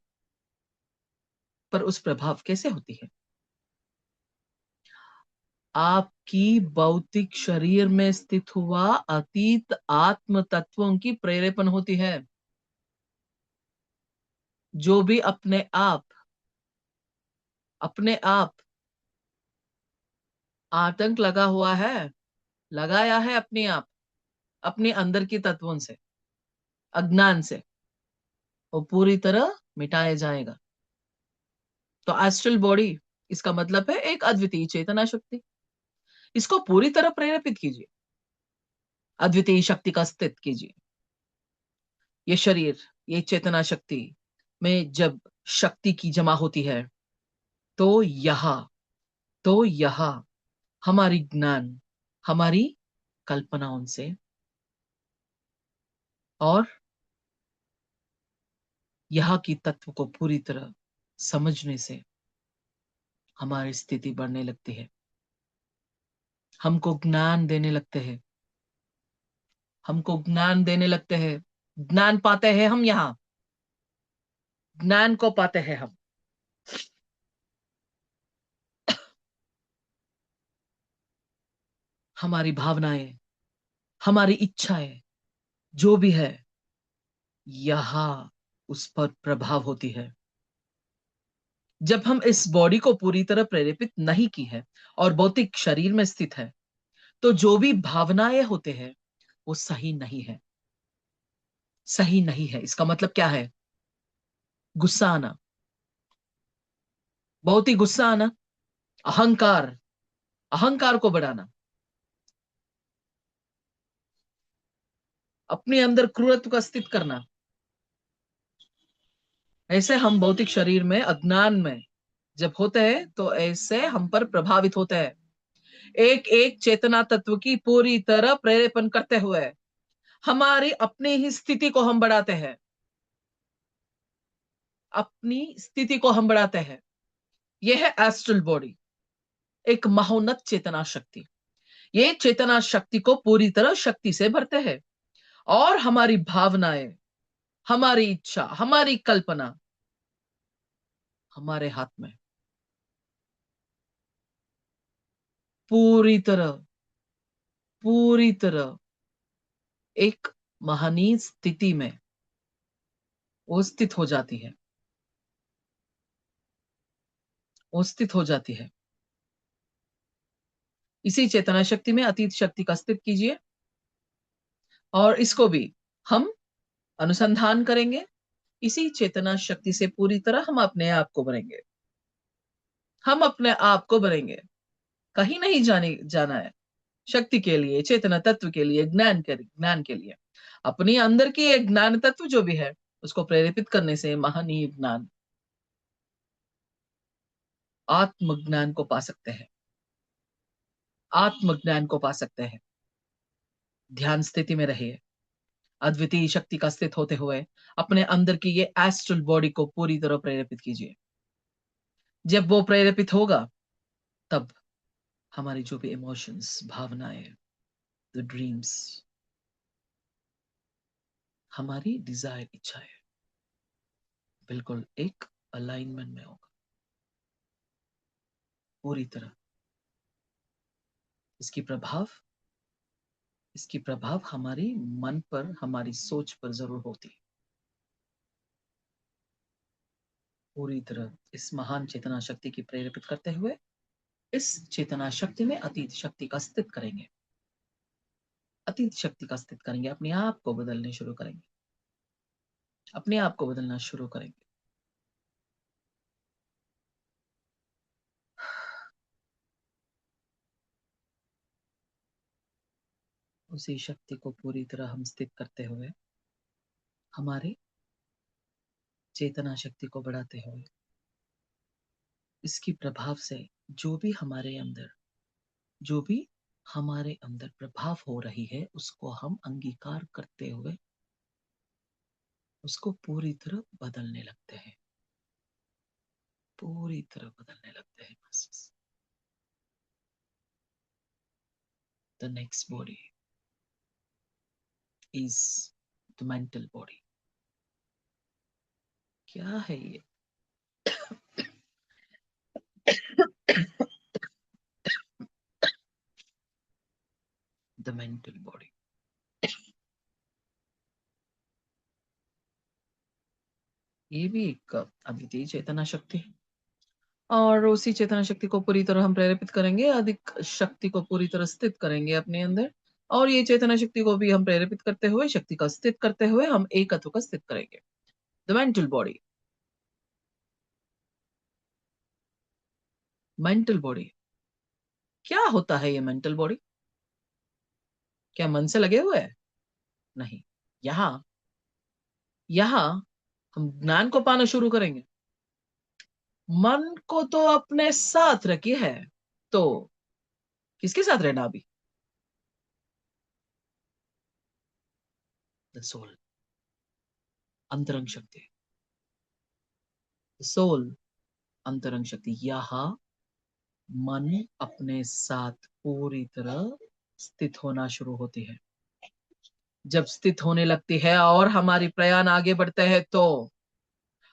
पर उस प्रभाव कैसे होती है? आपकी भौतिक शरीर में स्थित हुआ अतीत आत्म तत्वों की प्रेरेपण होती है। जो भी अपने आप आतंक लगाया है अपने आप, अपने अंदर की तत्वों से, अज्ञान से, वो पूरी तरह मिटाया जाएगा। तो एस्ट्रल बॉडी, इसका मतलब है एक अद्वितीय चेतना शक्ति। इसको पूरी तरह प्रेरित कीजिए, अद्वितीय शक्ति का स्थित कीजिए। ये शरीर, ये चेतना शक्ति में जब शक्ति की जमा होती है, तो यहां हमारी ज्ञान, हमारी कल्पनाओं से और यहाँ की तत्व को पूरी तरह समझने से हमारी स्थिति बढ़ने लगती है। हमको ज्ञान देने लगते हैं, ज्ञान पाते हैं हम। यहाँ ज्ञान को पाते हैं हम। हमारी भावनाएं, हमारी इच्छाएं, जो भी है, यहाँ उस पर प्रभाव होती है। जब हम इस बॉडी को पूरी तरह प्रेरित नहीं की है और भौतिक शरीर में स्थित है, तो जो भी भावनाएं होते हैं वो सही नहीं है, सही नहीं है। इसका मतलब क्या है? गुस्सा आना, बहुत ही गुस्सा आना, अहंकार, अहंकार को बढ़ाना, अपने अंदर क्रूरत्व का स्थित करना, ऐसे हम भौतिक शरीर में अज्ञान में जब होते हैं तो ऐसे हम पर प्रभावित होते हैं। एक एक चेतना तत्व की पूरी तरह प्रेरेपण करते हुए हमारी अपनी ही स्थिति को हम बढ़ाते हैं, अपनी स्थिति को हम बढ़ाते हैं। ये है एस्ट्रल बॉडी, एक महोन्नत चेतना शक्ति। ये चेतना शक्ति को पूरी तरह शक्ति से भरते हैं और हमारी भावनाएं, हमारी इच्छा, हमारी कल्पना हमारे हाथ में पूरी तरह, पूरी तरह एक महनीय स्थिति में वो स्थित हो जाती है, वो स्थित हो जाती है। इसी चेतना शक्ति में अतीत शक्ति का स्थित कीजिए और इसको भी हम अनुसंधान करेंगे। इसी चेतना शक्ति से पूरी तरह हम अपने आप को भरेंगे, हम अपने आप को भरेंगे। कहीं नहीं जाना है। शक्ति के लिए, चेतना तत्व के लिए, ज्ञान के लिए, अपनी अंदर की एक ज्ञान तत्व जो भी है उसको प्रेरित करने से महनीय ज्ञान, आत्मज्ञान को पा सकते हैं, आत्मज्ञान को पा सकते हैं। ध्यान स्थिति में रहिए, अद्वितीय शक्ति का स्थित होते हुए अपने अंदर की ये एस्ट्रल बॉडी को पूरी तरह प्रेरित कीजिए। जब वो प्रेरित होगा तब हमारी जो भी इमोशंस, भावनाएं, द ड्रीम्स, हमारी डिजायर, इच्छाएं बिल्कुल एक अलाइनमेंट में होगा पूरी तरह। इसकी प्रभाव, इसकी प्रभाव हमारी मन पर, हमारी सोच पर जरूर होती है। पूरी तरह इस महान चेतना शक्ति की प्रेरित करते हुए इस चेतना शक्ति में अतीत शक्ति का स्थित करेंगे, अतीत शक्ति का स्थित करेंगे। अपने आप को बदलने शुरू करेंगे, अपने आप को बदलना शुरू करेंगे। उसी शक्ति को पूरी तरह हम स्थित करते हुए हमारे चेतना शक्ति को बढ़ाते हुए इसकी प्रभाव से जो भी हमारे अंदर, जो भी हमारे अंदर प्रभाव हो रही है उसको हम अंगीकार करते हुए उसको पूरी तरह बदलने लगते हैं, पूरी तरह बदलने लगते हैं। The next body is the mental body. क्या है ये? The mental body. ये भी एक अद्वितीय चेतना शक्ति है और उसी चेतना शक्ति को पूरी तरह हम प्रेरित करेंगे, अधिक शक्ति को पूरी तरह स्थित करेंगे अपने अंदर और ये चेतना शक्ति को भी हम प्रेरित करते हुए, शक्ति का स्थित करते हुए हम एकत्व का स्थित करेंगे। The mental body, mental body क्या होता है? ये मेंटल बॉडी क्या मन से लगे हुए है? नहीं, यहां यहां हम ज्ञान को पाना शुरू करेंगे। मन को तो अपने साथ रखी है, तो किसके साथ रहना अभी? द सोल, अंतरंग शक्ति, सोल, अंतरंग शक्ति। यहां मन अपने साथ पूरी तरह स्थित होना शुरू होती है। जब स्थित होने लगती है और हमारी प्रयाण आगे बढ़ते हैं तो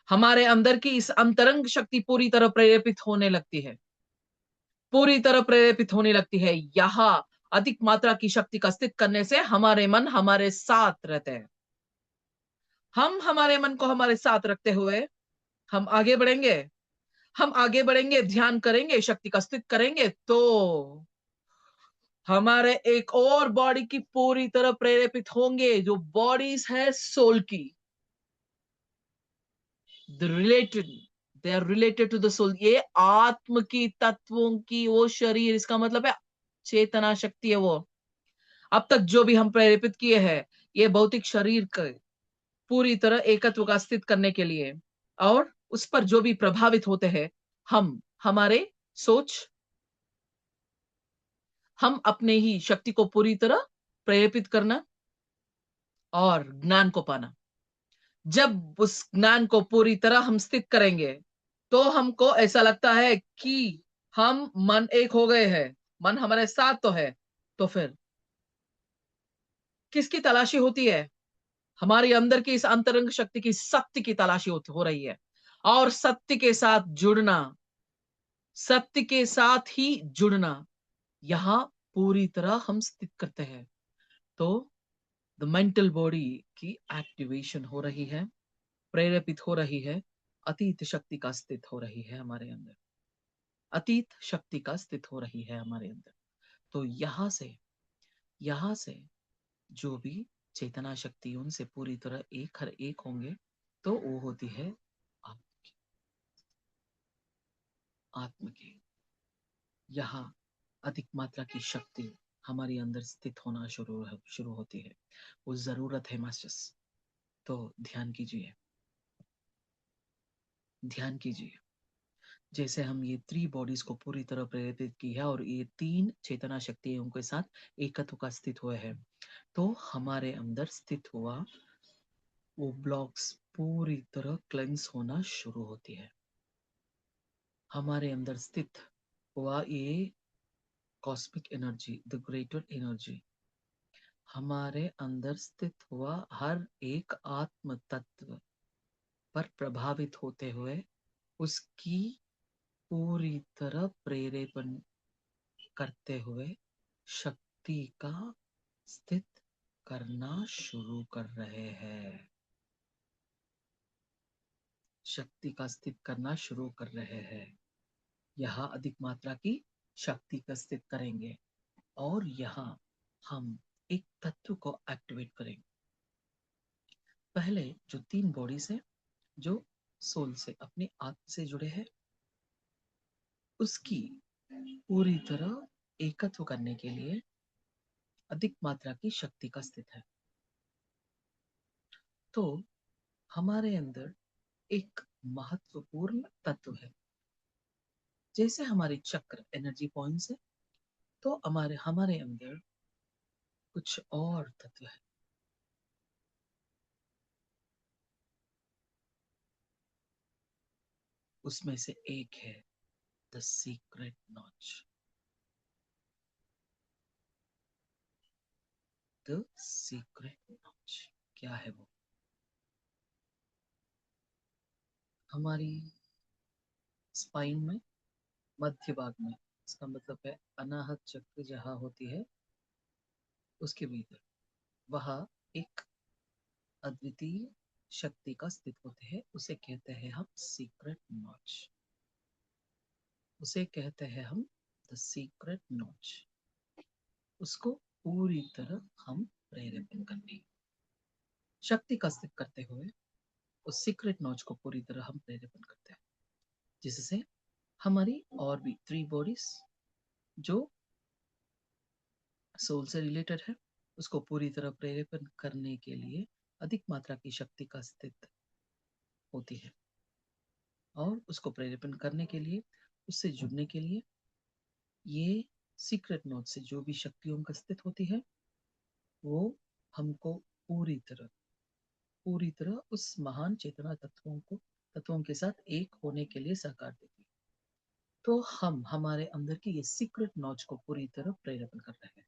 हमारे अंदर की इस अंतरंग शक्ति पूरी तरह प्रेरित होने लगती है, पूरी तरह प्रेरित होने लगती है। यहां अधिक मात्रा की शक्ति का स्थित करने से हमारे मन हमारे साथ रहते हैं। हम हमारे मन को हमारे साथ रखते हुए हम आगे बढ़ेंगे, हम आगे बढ़ेंगे, ध्यान करेंगे, शक्ति का स्थित करेंगे तो हमारे एक और बॉडी की पूरी तरह प्रेरित होंगे, जो बॉडीज है सोल की। Related, they are related to the soul. ये आत्म की तत्वों की वो शरीर, इसका मतलब है चेतना शक्ति है वो। अब तक जो भी हम प्रेरित किए हैं ये भौतिक शरीर का पूरी तरह एकत्व का स्थित करने के लिए और उस पर जो भी प्रभावित होते हैं हम, हमारे सोच, हम अपने ही शक्ति को पूरी तरह प्रेरित करना और ज्ञान को पाना। जब उस ज्ञान को पूरी तरह हम स्थित करेंगे तो हमको ऐसा लगता है कि हम मन एक हो गए हैं, मन हमारे साथ तो है, तो फिर किसकी तलाशी होती है? हमारे अंदर की इस अंतरंग शक्ति की, सत्य की तलाशी हो रही है। और सत्य के साथ जुड़ना, सत्य के साथ ही जुड़ना, यहाँ पूरी तरह हम स्थित करते हैं। तो द मेंटल बॉडी की एक्टिवेशन हो रही है, प्रेरेपित हो रही है, अतीत शक्ति का स्थित हो रही है हमारे अंदर, अतीत शक्ति का स्थित हो रही है हमारे अंदर। तो यहाँ से जो भी चेतना शक्ति उनसे पूरी तरह एक हर एक होंगे, तो वो होती है आत्म आत्म की। यहाँ अधिक मात्रा की शक्ति हमारे अंदर स्थित होना शुरू होती है। वो जरूरत है मास्टर्स। तो ध्यान कीजिए, ध्यान कीजिए। जैसे हम ये 3 बॉडीज को पूरी तरह प्रेरित की है और ये 3 चेतना शक्तियां उनके साथ एकत्व का स्थित हुए हैं, तो हमारे अंदर स्थित हुआ वो ब्लॉक्स पूरी तरह क्लेंस होना शुरू होती है। हमारे अंदर स्थित हुआ ये cosmic energy, the greater energy, हमारे अंदर स्थित हुआ हर एक आत्म तत्व पर प्रभावित होते हुए उसकी पूरी तरह प्रेरेपण करते हुए शक्ति का स्थित करना शुरू कर रहे हैं, शक्ति का स्थित करना शुरू कर रहे हैं। यहाँ अधिक मात्रा की शक्ति का स्थित करेंगे और यहाँ हम एक तत्व को एक्टिवेट करेंगे। पहले जो 3 बॉडीज है, जो सोल से, अपने आत्म से जुड़े हैं, उसकी पूरी तरह एकत्व करने के लिए अधिक मात्रा की शक्ति का स्थित है। तो हमारे अंदर एक महत्वपूर्ण तत्व है। जैसे हमारे चक्र एनर्जी पॉइंट्स है, तो हमारे हमारे अंदर कुछ और तत्व है। उसमें से एक है the secret notch. The secret notch क्या है वो? हमारी स्पाइन में, मध्य भाग में, इसका मतलब है अनाहत चक्र जहां होती है, उसके भीतर वहां एक अद्वितीय शक्ति का स्थित होते हैं। उसे कहते हैं हम सीक्रेट नॉच, उसे कहते हैं हम द सीक्रेट नॉच। उसको पूरी तरह हम प्रेरित करने, शक्ति का स्थित करते हुए उस सीक्रेट नॉच को पूरी तरह हम प्रेरित करते हैं, जिससे हमारी और भी 3 बॉडीज जो सोल से रिलेटेड है, उसको पूरी तरह प्रेरेपण करने के लिए अधिक मात्रा की शक्ति का स्थित होती है। और उसको प्रेरेपण करने के लिए, उससे जुड़ने के लिए, ये सीक्रेट नोट से जो भी शक्तियों का स्थित होती है, वो हमको पूरी तरह उस महान चेतना तत्वों के साथ एक होने के लिए सहकार देती है। तो हम हमारे अंदर की ये सीक्रेट नॉच को पूरी तरह प्रेरेपण कर रहे हैं,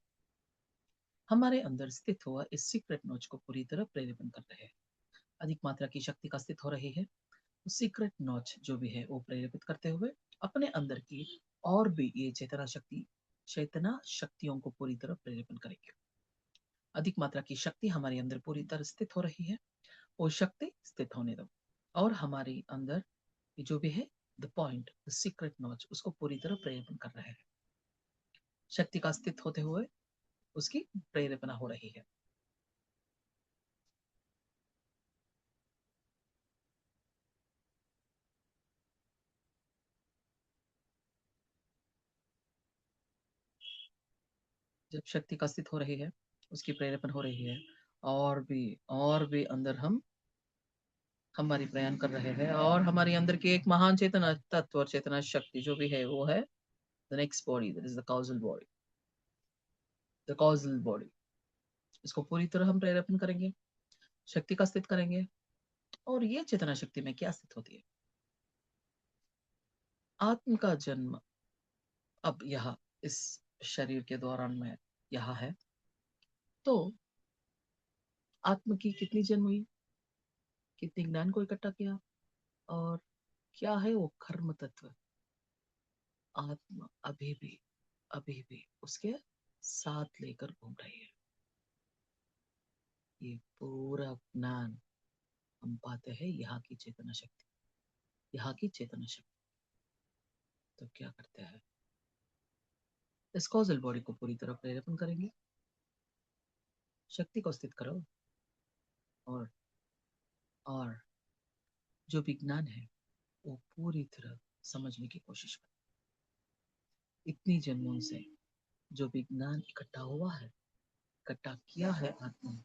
हमारे अंदर स्थित हुआ इस सीक्रेट नॉच को पूरी तरह प्रेरेपण कर रहे हैं। अधिक मात्रा की शक्ति का स्थित हो रही है। सीक्रेट नॉच जो भी है वो प्रेरित करते हुए अपने अंदर की और भी ये चेतना शक्तियों को पूरी तरह प्रेरित करेंगे। अधिक मात्रा की शक्ति हमारे अंदर पूरी तरह स्थित हो रही है, वो शक्ति स्थित होने दो। और हमारे अंदर जो भी है the point, the secret notch, उसको पूरी तरह प्रेरित कर रहे हैं। शक्ति का स्थित होते हुए उसकी प्रेरेपणा हो रही है। जब शक्ति का स्थित हो रही है, उसकी प्रेरेपण हो रही है, और भी अंदर हम हमारी प्रयाण कर रहे हैं, और हमारे अंदर की एक महान चेतना तत्व और चेतना शक्ति जो भी है वो है the next body, that is the causal body, the causal body. इसको पूरी तरह हम प्रेरेपण करेंगे, शक्ति का स्थित करेंगे। और ये चेतना शक्ति में क्या स्थित होती है? आत्म का जन्म अब यहाँ इस शरीर के दौरान में यहाँ है। तो आत्म की कितनी जन्म हुई, कितने ज्ञान को इकट्ठा किया, और क्या है वो कर्म तत्व। आत्मा अभी भी उसके साथ लेकर घूम रही है। ये पूरा ज्ञान हम पाते हैं यहाँ की चेतना शक्ति, यहाँ की चेतना शक्ति। तो क्या करते हैं, इस कॉजल बॉडी को पूरी तरह प्रेरेपण करेंगे, शक्ति को स्थित करो, और और जो भी ज्ञान है वो पूरी तरह समझने की कोशिश करो। इतनी जन्मों से जो भी ज्ञान इकट्ठा हुआ है, इकट्ठा किया है आत्मा ने,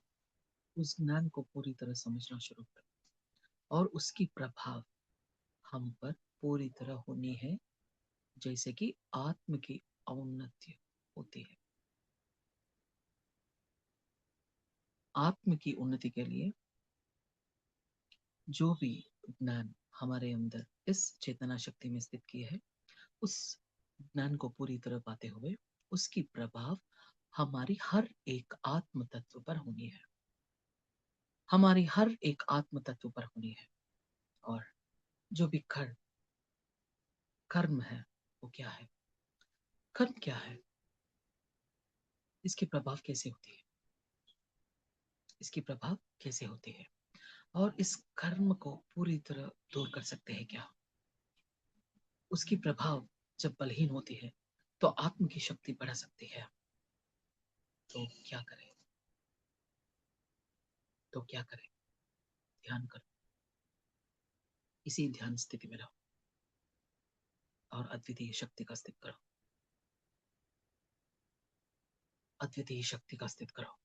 उस ज्ञान को पूरी तरह समझना शुरू करो, और उसकी प्रभाव हम पर पूरी तरह होनी है, जैसे कि आत्म की औन्नत्य होती है। आत्म की उन्नति के लिए जो भी ज्ञान हमारे अंदर इस चेतना शक्ति में स्थित किए है, उस ज्ञान को पूरी तरह पाते हुए उसकी प्रभाव हमारी हर एक आत्म तत्व पर होनी है, हमारी हर एक आत्म तत्व पर होनी है। और जो भी कर्म है वो क्या है, कर्म क्या है, इसकी प्रभाव कैसे होती है, इसकी प्रभाव कैसे होती है, और इस कर्म को पूरी तरह दूर कर सकते हैं क्या। उसकी प्रभाव जब बलहीन होती है तो आत्म की शक्ति बढ़ा सकती है। तो क्या करें, तो क्या करें, ध्यान करो, इसी ध्यान स्थिति में रहो, और अद्वितीय शक्ति का स्थित करो, अद्वितीय शक्ति का स्थित करो,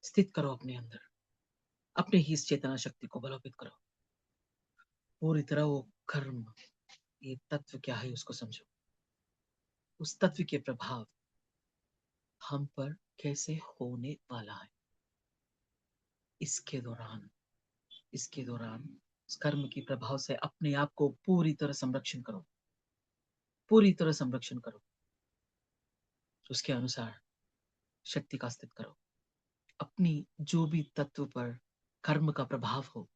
स्थित करो अपने अंदर, अपने ही इस चेतना शक्ति को बलोपित करो पूरी तरह। वो कर्म, ये तत्व क्या है उसको समझो, उस तत्व के प्रभाव हम पर कैसे होने वाला है। इसके दौरान उस कर्म की प्रभाव से अपने आप को पूरी तरह संरक्षण करो, पूरी तरह संरक्षण करो, उसके अनुसार शक्ति का स्थित करो। अपनी जो भी तत्व पर कर्म का प्रभाव हो,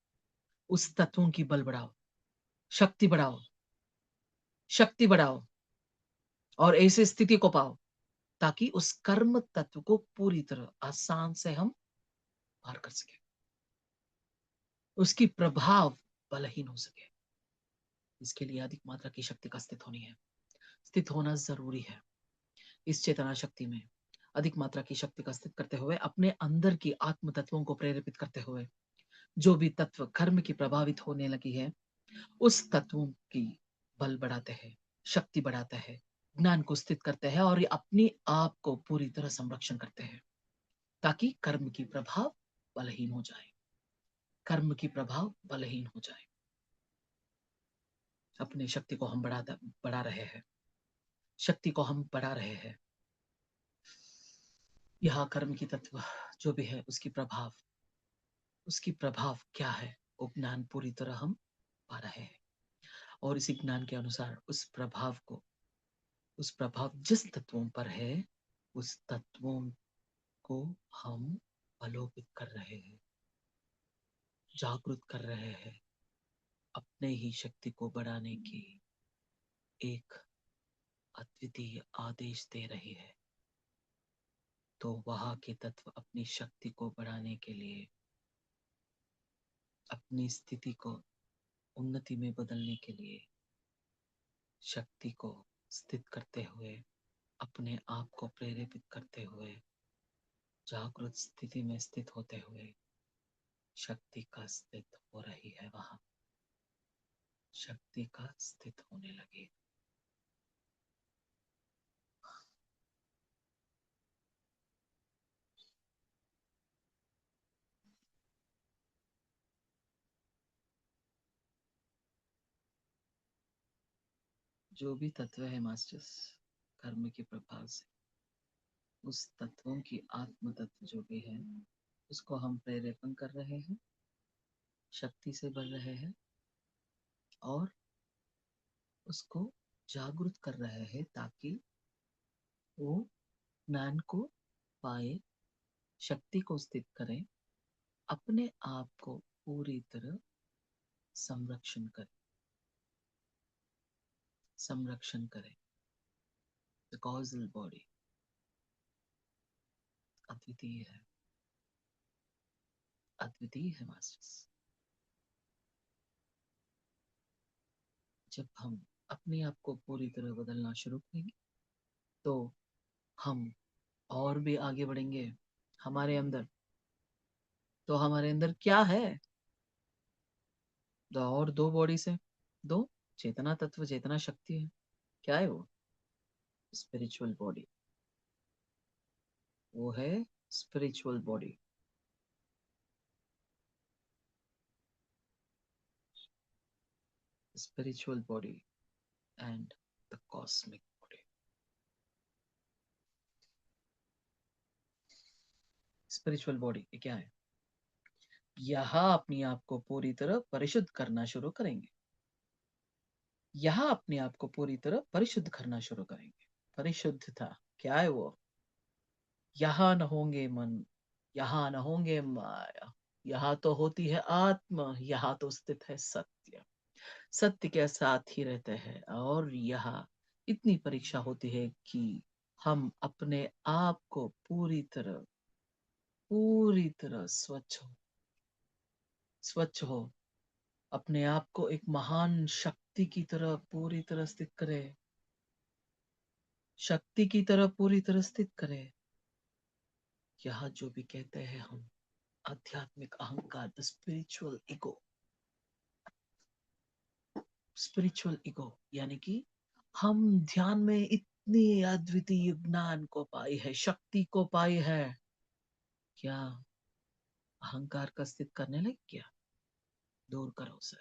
उस तत्वों की बल बढ़ाओ, शक्ति बढ़ाओ, शक्ति बढ़ाओ, और ऐसी स्थिति को पाओ ताकि उस कर्म तत्व को पूरी तरह आसान से हम पार कर सके, उसकी प्रभाव बलहीन हो सके। इसके लिए अधिक मात्रा की शक्ति का स्थित होनी है, स्थित होना जरूरी है। इस चेतना शक्ति में अधिक मात्रा की शक्ति का स्थित करते हुए अपने अंदर की आत्म तत्वों को प्रेरित करते हुए जो भी तत्व कर्म की प्रभावित होने लगी है, उस तत्वों की बल बढ़ाते हैं, शक्ति बढ़ाते हैं, ज्ञान को स्थित करते हैं, और ये अपने आप को पूरी तरह संरक्षण करते हैं ताकि कर्म की प्रभाव बलहीन हो जाए, कर्म की प्रभाव बलहीन हो जाए। अपनी शक्ति को हम बढ़ा रहे हैं, शक्ति को हम बढ़ा रहे हैं। यह कर्म की तत्व जो भी है उसकी प्रभाव क्या है, वो ज्ञान पूरी तरह हम पा रहे हैं, और इसी ज्ञान के अनुसार उस प्रभाव जिस तत्वों पर है, उस तत्वों को हम अलोपित कर रहे हैं, जागृत कर रहे हैं, अपने ही शक्ति को बढ़ाने की एक अद्वितीय आदेश दे रही है। तो वहां के तत्व अपनी शक्ति को बढ़ाने के लिए, अपनी स्थिति को उन्नति में बदलने के लिए शक्ति को स्थित करते हुए, अपने आप को प्रेरित करते हुए, जागृत स्थिति में स्थित होते हुए शक्ति का स्थित हो रही है। वहां शक्ति का स्थित होने लगे। जो भी तत्व है मास्टर्स, कर्म के प्रभाव से उस तत्वों की आत्म तत्व जो भी है उसको हम प्रेरेपण कर रहे हैं, शक्ति से बढ़ रहे हैं, और उसको जागृत कर रहे हैं ताकि वो ज्ञान को पाए, शक्ति को स्थित करें, अपने आप को पूरी तरह संरक्षण करें, संरक्षण करें। द कॉजल बॉडी अद्वितीय है, अद्वितीय है मास्टर्स। जब हम अपने आप को पूरी तरह बदलना शुरू करेंगे तो हम और भी आगे बढ़ेंगे। हमारे अंदर हमारे अंदर क्या है? और दो बॉडी से दो चेतना तत्व, चेतना शक्ति है। क्या है वो? Spiritual body. वो है spiritual body. Spiritual body and the cosmic body. Spiritual body क्या है? यहाँ अपने आप को पूरी तरह परिशुद्ध करना शुरू करेंगे। यहाँ अपने आप को पूरी तरह परिशुद्ध करना शुरू करेंगे। परिशुद्धता क्या है वो? यहाँ न होंगे मन, यहाँ न होंगे माया, यहाँ तो होती है आत्मा, यहाँ तो स्थित है सत्य। सत्य के साथ ही रहते हैं और यहाँ इतनी परीक्षा होती है कि हम अपने आप को पूरी तरह स्वच्छ हो, अपने आप को एक महान शक्ति की तरह पूरी तरह स्थित करें, शक्ति की तरह पूरी तरह स्थित करें। यह जो भी कहते हैं हम आध्यात्मिक अहंकार, द स्पिरिचुअल ईगो, यानी कि हम ध्यान में इतनी अद्वितीय ज्ञान को पाई है, शक्ति को पाई है, क्या अहंकार का स्थित करने लगे? क्या दूर करो उसे,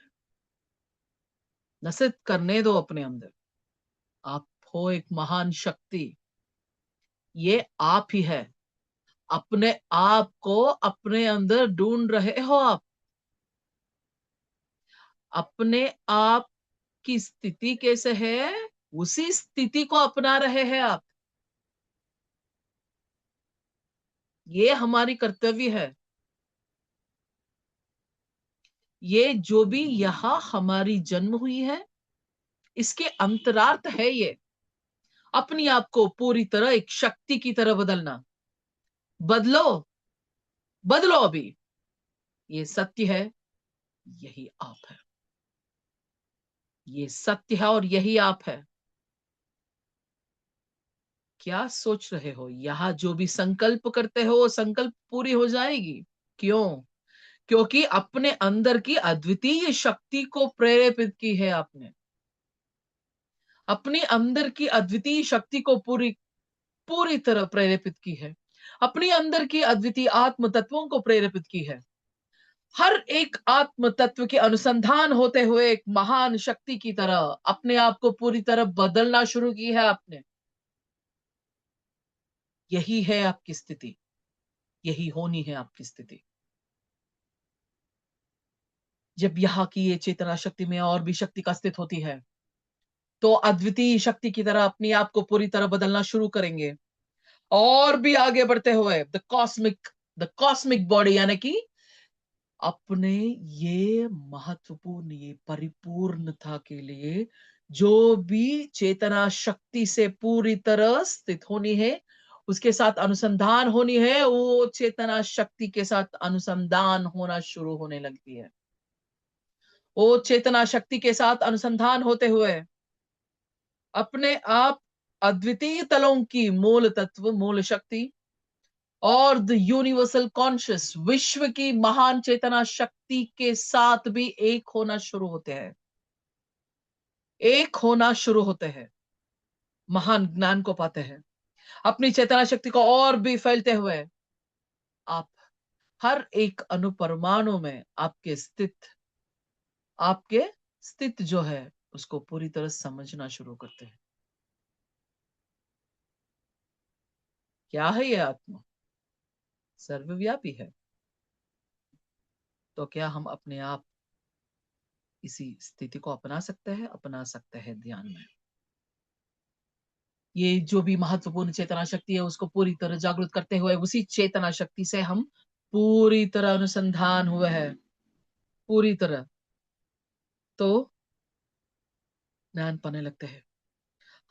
नसित करने दो अपने अंदर। आप हो एक महान शक्ति, ये आप ही है। अपने आप को अपने अंदर ढूंढ रहे हो आप, अपने आप की स्थिति कैसे है उसी स्थिति को अपना रहे हैं आप। ये हमारी कर्तव्य है। ये जो भी यहाँ हमारी जन्म हुई है इसके अंतरार्थ है ये, अपनी आप को पूरी तरह एक शक्ति की तरह बदलना। बदलो, बदलो अभी। ये सत्य है, यही आप है। ये सत्य है और यही आप है। क्या सोच रहे हो? यहाँ जो भी संकल्प करते हो वो संकल्प पूरी हो जाएगी। क्यों? क्योंकि अपने अंदर की अद्वितीय शक्ति को प्रेरित की है आपने। अपने अंदर की अद्वितीय शक्ति को पूरी पूरी तरह प्रेरित की है। अपने अंदर की अद्वितीय आत्म तत्वों को प्रेरित की है। हर एक आत्म तत्व के अनुसंधान होते हुए एक महान शक्ति की तरह अपने आप को पूरी तरह बदलना शुरू की है आपने। यही है आपकी स्थिति, यही होनी है आपकी स्थिति। जब यहाँ की ये चेतना शक्ति में और भी शक्ति का स्थित होती है तो अद्वितीय शक्ति की तरह अपने आप को पूरी तरह बदलना शुरू करेंगे और भी आगे बढ़ते हुए द कॉस्मिक बॉडी, यानी कि अपने ये महत्वपूर्ण, ये परिपूर्णता के लिए जो भी चेतना शक्ति से पूरी तरह स्थित होनी है, उसके साथ अनुसंधान होनी है, वो चेतना शक्ति के साथ अनुसंधान होना शुरू होने लगती है। वो चेतना शक्ति के साथ अनुसंधान होते हुए अपने आप अद्वितीय तलों की मूल तत्व, मूल शक्ति और द यूनिवर्सल कॉन्शियस, विश्व की महान चेतना शक्ति के साथ भी एक होना शुरू होते हैं, एक होना शुरू होते हैं, महान ज्ञान को पाते हैं। अपनी चेतना शक्ति को और भी फैलते हुए आप हर एक अणु परमाणु में आपके स्थित जो है उसको पूरी तरह समझना शुरू करते हैं। क्या है ये आत्मा? सर्वव्यापी है। तो क्या हम अपने आप इसी स्थिति को अपना सकते हैं? अपना सकते हैं ध्यान में। ये जो भी महत्वपूर्ण चेतना शक्ति है उसको पूरी तरह जागृत करते हुए उसी चेतना शक्ति से हम पूरी तरह अनुसंधान हुए हैं, पूरी तरह तो ज्ञान पाने लगते हैं।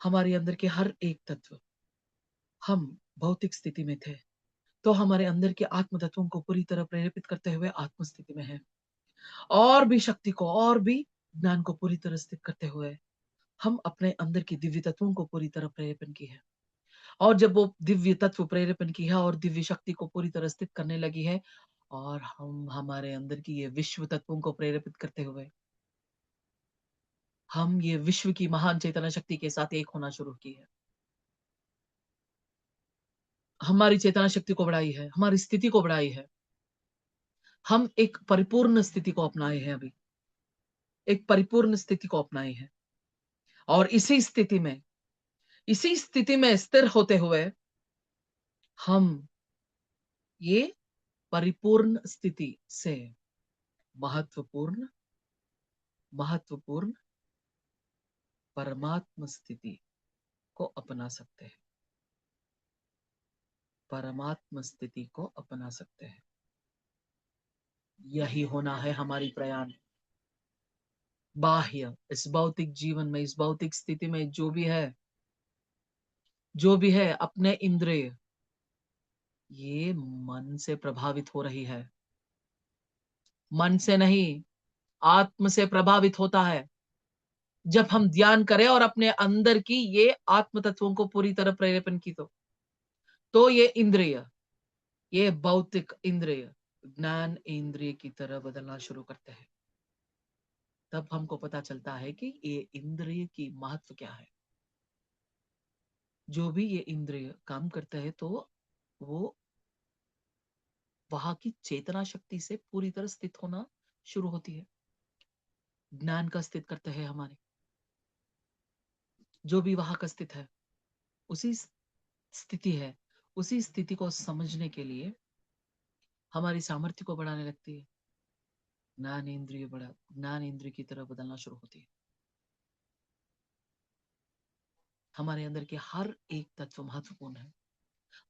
हमारे अंदर के हर एक तत्व, हम भौतिक स्थिति में थे तो हमारे अंदर के आत्म तत्वों को पूरी तरह प्रेरित करते हुए आत्म स्थिति में है, और भी शक्ति को और भी ज्ञान को पूरी तरह स्थित करते हुए हम अपने अंदर की दिव्य तत्वों को पूरी तरह प्रेरेपण की है। और जब वो दिव्य तत्व प्रेरेपण की है और दिव्य शक्ति को पूरी तरह स्थित करने लगी है, और हम हमारे अंदर की ये विश्व तत्वों को प्रेरेपित करते हुए हम ये विश्व की महान चेतना शक्ति के साथ एक होना शुरू की है। हमारी चेतना शक्ति को बढ़ाई है, हमारी स्थिति को बढ़ाई है। हम एक परिपूर्ण स्थिति को अपनाए हैं, अभी एक परिपूर्ण स्थिति को अपनाए हैं, और इसी स्थिति में स्थिर होते हुए हम ये परिपूर्ण स्थिति से महत्वपूर्ण महत्वपूर्ण परमात्म स्थिति को अपना सकते हैं, परमात्म स्थिति को अपना सकते हैं। यही होना है हमारी प्रयाण। बाह्य इस भौतिक जीवन में, इस भौतिक स्थिति में जो भी है अपने इंद्रिय ये मन से प्रभावित हो रही है, मन से नहीं, आत्म से प्रभावित होता है। जब हम ध्यान करें और अपने अंदर की ये आत्म तत्वों को पूरी तरह प्रेरेपण की तो ये इंद्रिय, ये भौतिक इंद्रिय ज्ञान इंद्रिय की तरह बदलना शुरू करते हैं। तब हमको पता चलता है कि ये इंद्रिय की महत्व क्या है। जो भी ये इंद्रिय काम करते हैं तो वो वहां की चेतना शक्ति से पूरी तरह स्थित होना शुरू होती है, ज्ञान का स्थित करते हैं हमारे। जो भी वहां का स्थित है उसी स्थिति है, उसी स्थिति को समझने के लिए हमारी सामर्थ्य को बढ़ाने लगती है। ज्ञान इंद्रिय की तरह बदलना शुरू होती है। हमारे अंदर के हर एक तत्व महत्वपूर्ण है।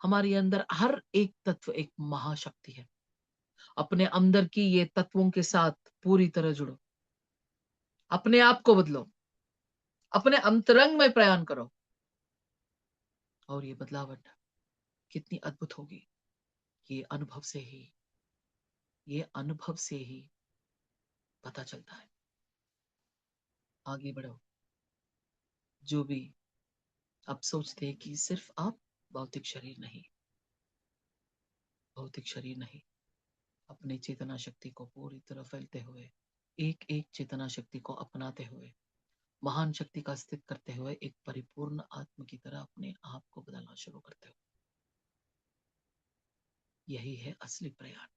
हमारे अंदर हर एक तत्व एक महाशक्ति है। अपने अंदर की ये तत्वों के साथ पूरी तरह जुड़ो, अपने आप को बदलो, अपने अंतरंग में प्रयाण करो, और ये बदलावट कितनी अद्भुत होगी। ये अनुभव से ही ये अनुभव से ही पता चलता है। आगे बढ़ो। जो भी आप सोचते हैं कि सिर्फ आप भौतिक शरीर नहीं, भौतिक शरीर नहीं, अपने चेतना शक्ति को पूरी तरह फैलते हुए, एक एक चेतना शक्ति को अपनाते हुए, महान शक्ति का स्थित करते हुए एक परिपूर्ण आत्म की तरह अपने आप को बदलना शुरू करते हो। यही है असली प्रयाण,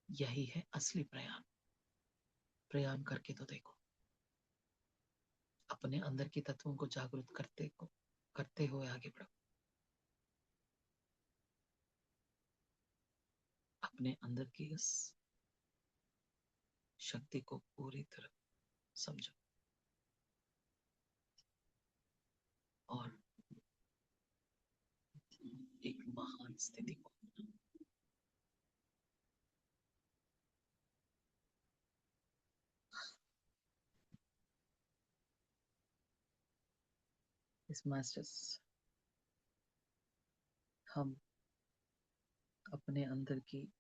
यही है असली प्रयाण। प्रयाण करके तो देखो, अपने अंदर के तत्वों को जागृत करते हुए आगे बढ़ो। अपने अंदर की इस शक्ति को पूरी तरह समझो और एक महान स्थिति को इस मास्टर्स हम अपने अंदर की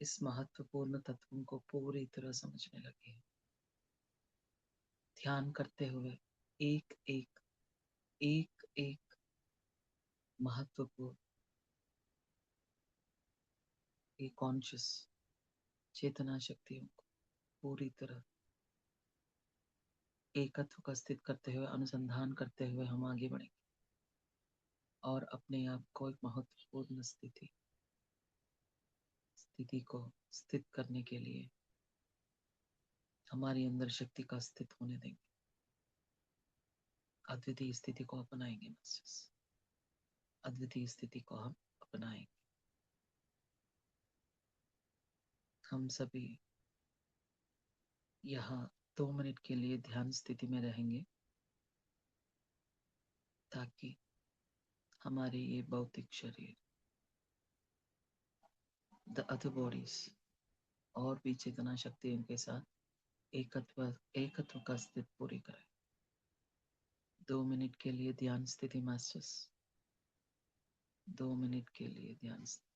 इस महत्वपूर्ण तत्वों को पूरी तरह समझने लगे हैं। ध्यान करते हुए एक एक एक एक महत्वपूर्ण कॉन्शियस चेतना शक्तियों को पूरी तरह एकत्व का स्थित करते हुए, अनुसंधान करते हुए हम आगे बढ़ेंगे, और अपने आप को एक महत्वपूर्ण स्थिति को स्थित करने के लिए हमारी अंदर शक्ति का स्थित होने देंगे। अद्वितीय स्थिति को अपनाएंगे, बस अद्वितीय स्थिति को हम अपनाएंगे। हम सभी यहाँ 2 मिनट के लिए ध्यान स्थिति में रहेंगे। ताकि हमारे ये भौतिक शरीर, द अदर बॉडीज और भी चेतना शक्तियों के साथ एकत्व का स्थिति पूरी करें। 2 मिनट के लिए ध्यान स्थिति मास्टर्स, 2 मिनट के लिए ध्यान स्थिति।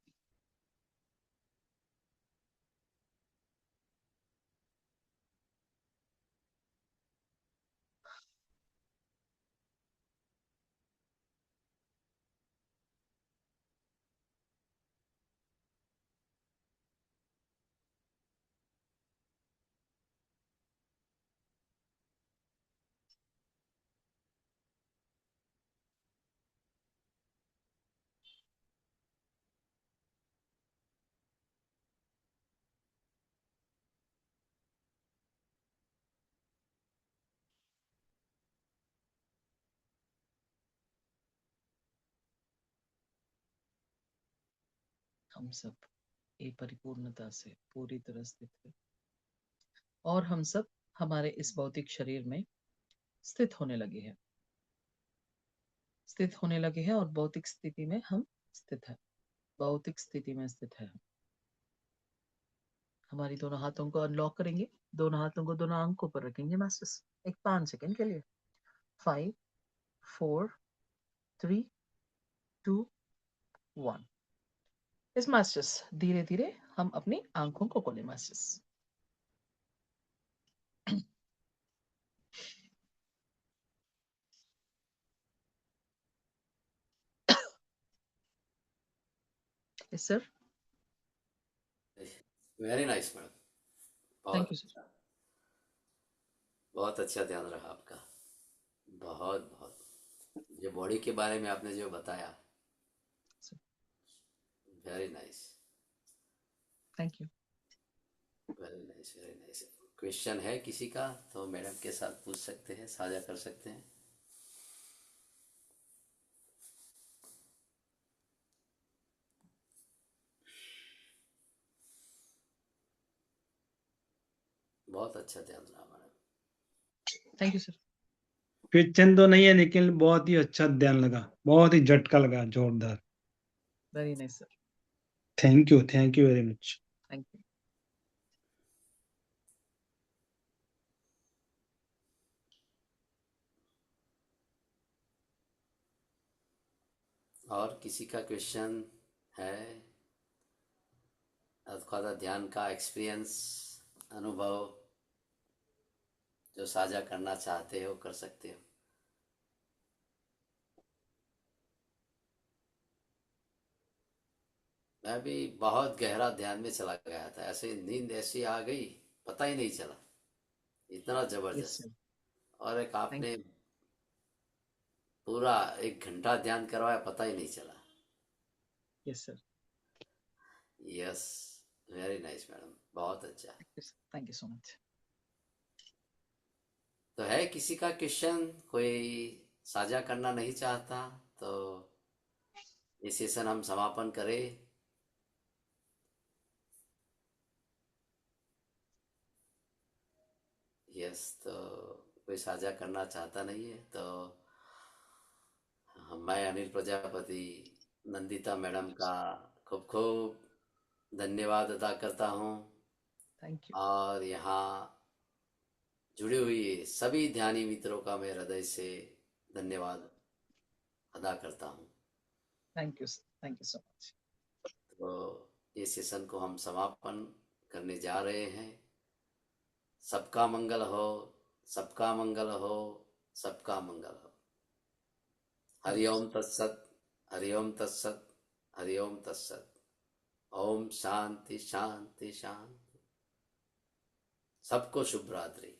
हम सब ये परिपूर्णता से पूरी तरह स्थित है और हम सब हमारे इस भौतिक शरीर में स्थित होने लगे हैं, और भौतिक स्थिति में हम स्थित है, भौतिक स्थिति में स्थित है। हमारी दोनों हाथों को अनलॉक करेंगे, दोनों हाथों को दोनों आंखों पर रखेंगे मास्टर्स, एक 5 सेकंड के लिए। 5 4 3 2 1। इस मास्टर्स धीरे धीरे हम अपनी आंखों को खोले masters. Yes sir. Very nice madam, thank बहुत यू सर। अच्छा, बहुत अच्छा ध्यान रहा आपका, बहुत बहुत। जो बॉडी के बारे में आपने जो बताया, very nice, thank you. Very nice, very nice. Question है किसी का तो मैडम के साथ पूछ सकते हैं, साझा कर सकते हैं। बहुत अच्छा ध्यान रहा madam. Thank you sir. Question तो नहीं है लेकिन बहुत ही अच्छा ध्यान लगा, बहुत ही झटका लगा, जोरदार। Very nice sir. Thank you very much. Thank you. और किसी का क्वेश्चन है अथवा ध्यान का एक्सपीरियंस, अनुभव जो साझा करना चाहते हो कर सकते हो। मैं भी बहुत गहरा ध्यान में चला गया था, ऐसे नींद ऐसी आ गई पता ही नहीं चला, इतना यस जबरदस्त। सर। और एक थैंक आपने पूरा 1 घंटा ध्यान करवाया, पता ही नहीं चला। You. Yes sir. Yes, very nice madam, बहुत अच्छा। Thank you so much. तो है किसी का क्वेश्चन, कोई साझा करना नहीं चाहता तो ये सेशन हम समापन करें। यस, तो कोई साझा करना चाहता नहीं है तो मैं अनिल प्रजापति नंदिता मैडम का खूब खूब धन्यवाद अदा करता हूँ थैंक यू। और यहाँ जुड़ी हुई सभी ध्यानी मित्रों का मैं हृदय से धन्यवाद अदा करता हूँ। Thank you so much. तो ये सेशन को हम समापन करने जा रहे हैं। सबका मंगल हो, सबका मंगल हो, सबका मंगल हो। हरि ओम तत्सत, हरि ओम तत्सत, हरि ओम तत्सत। ओम शांति शांति शांति। सबको शुभ रात्रि।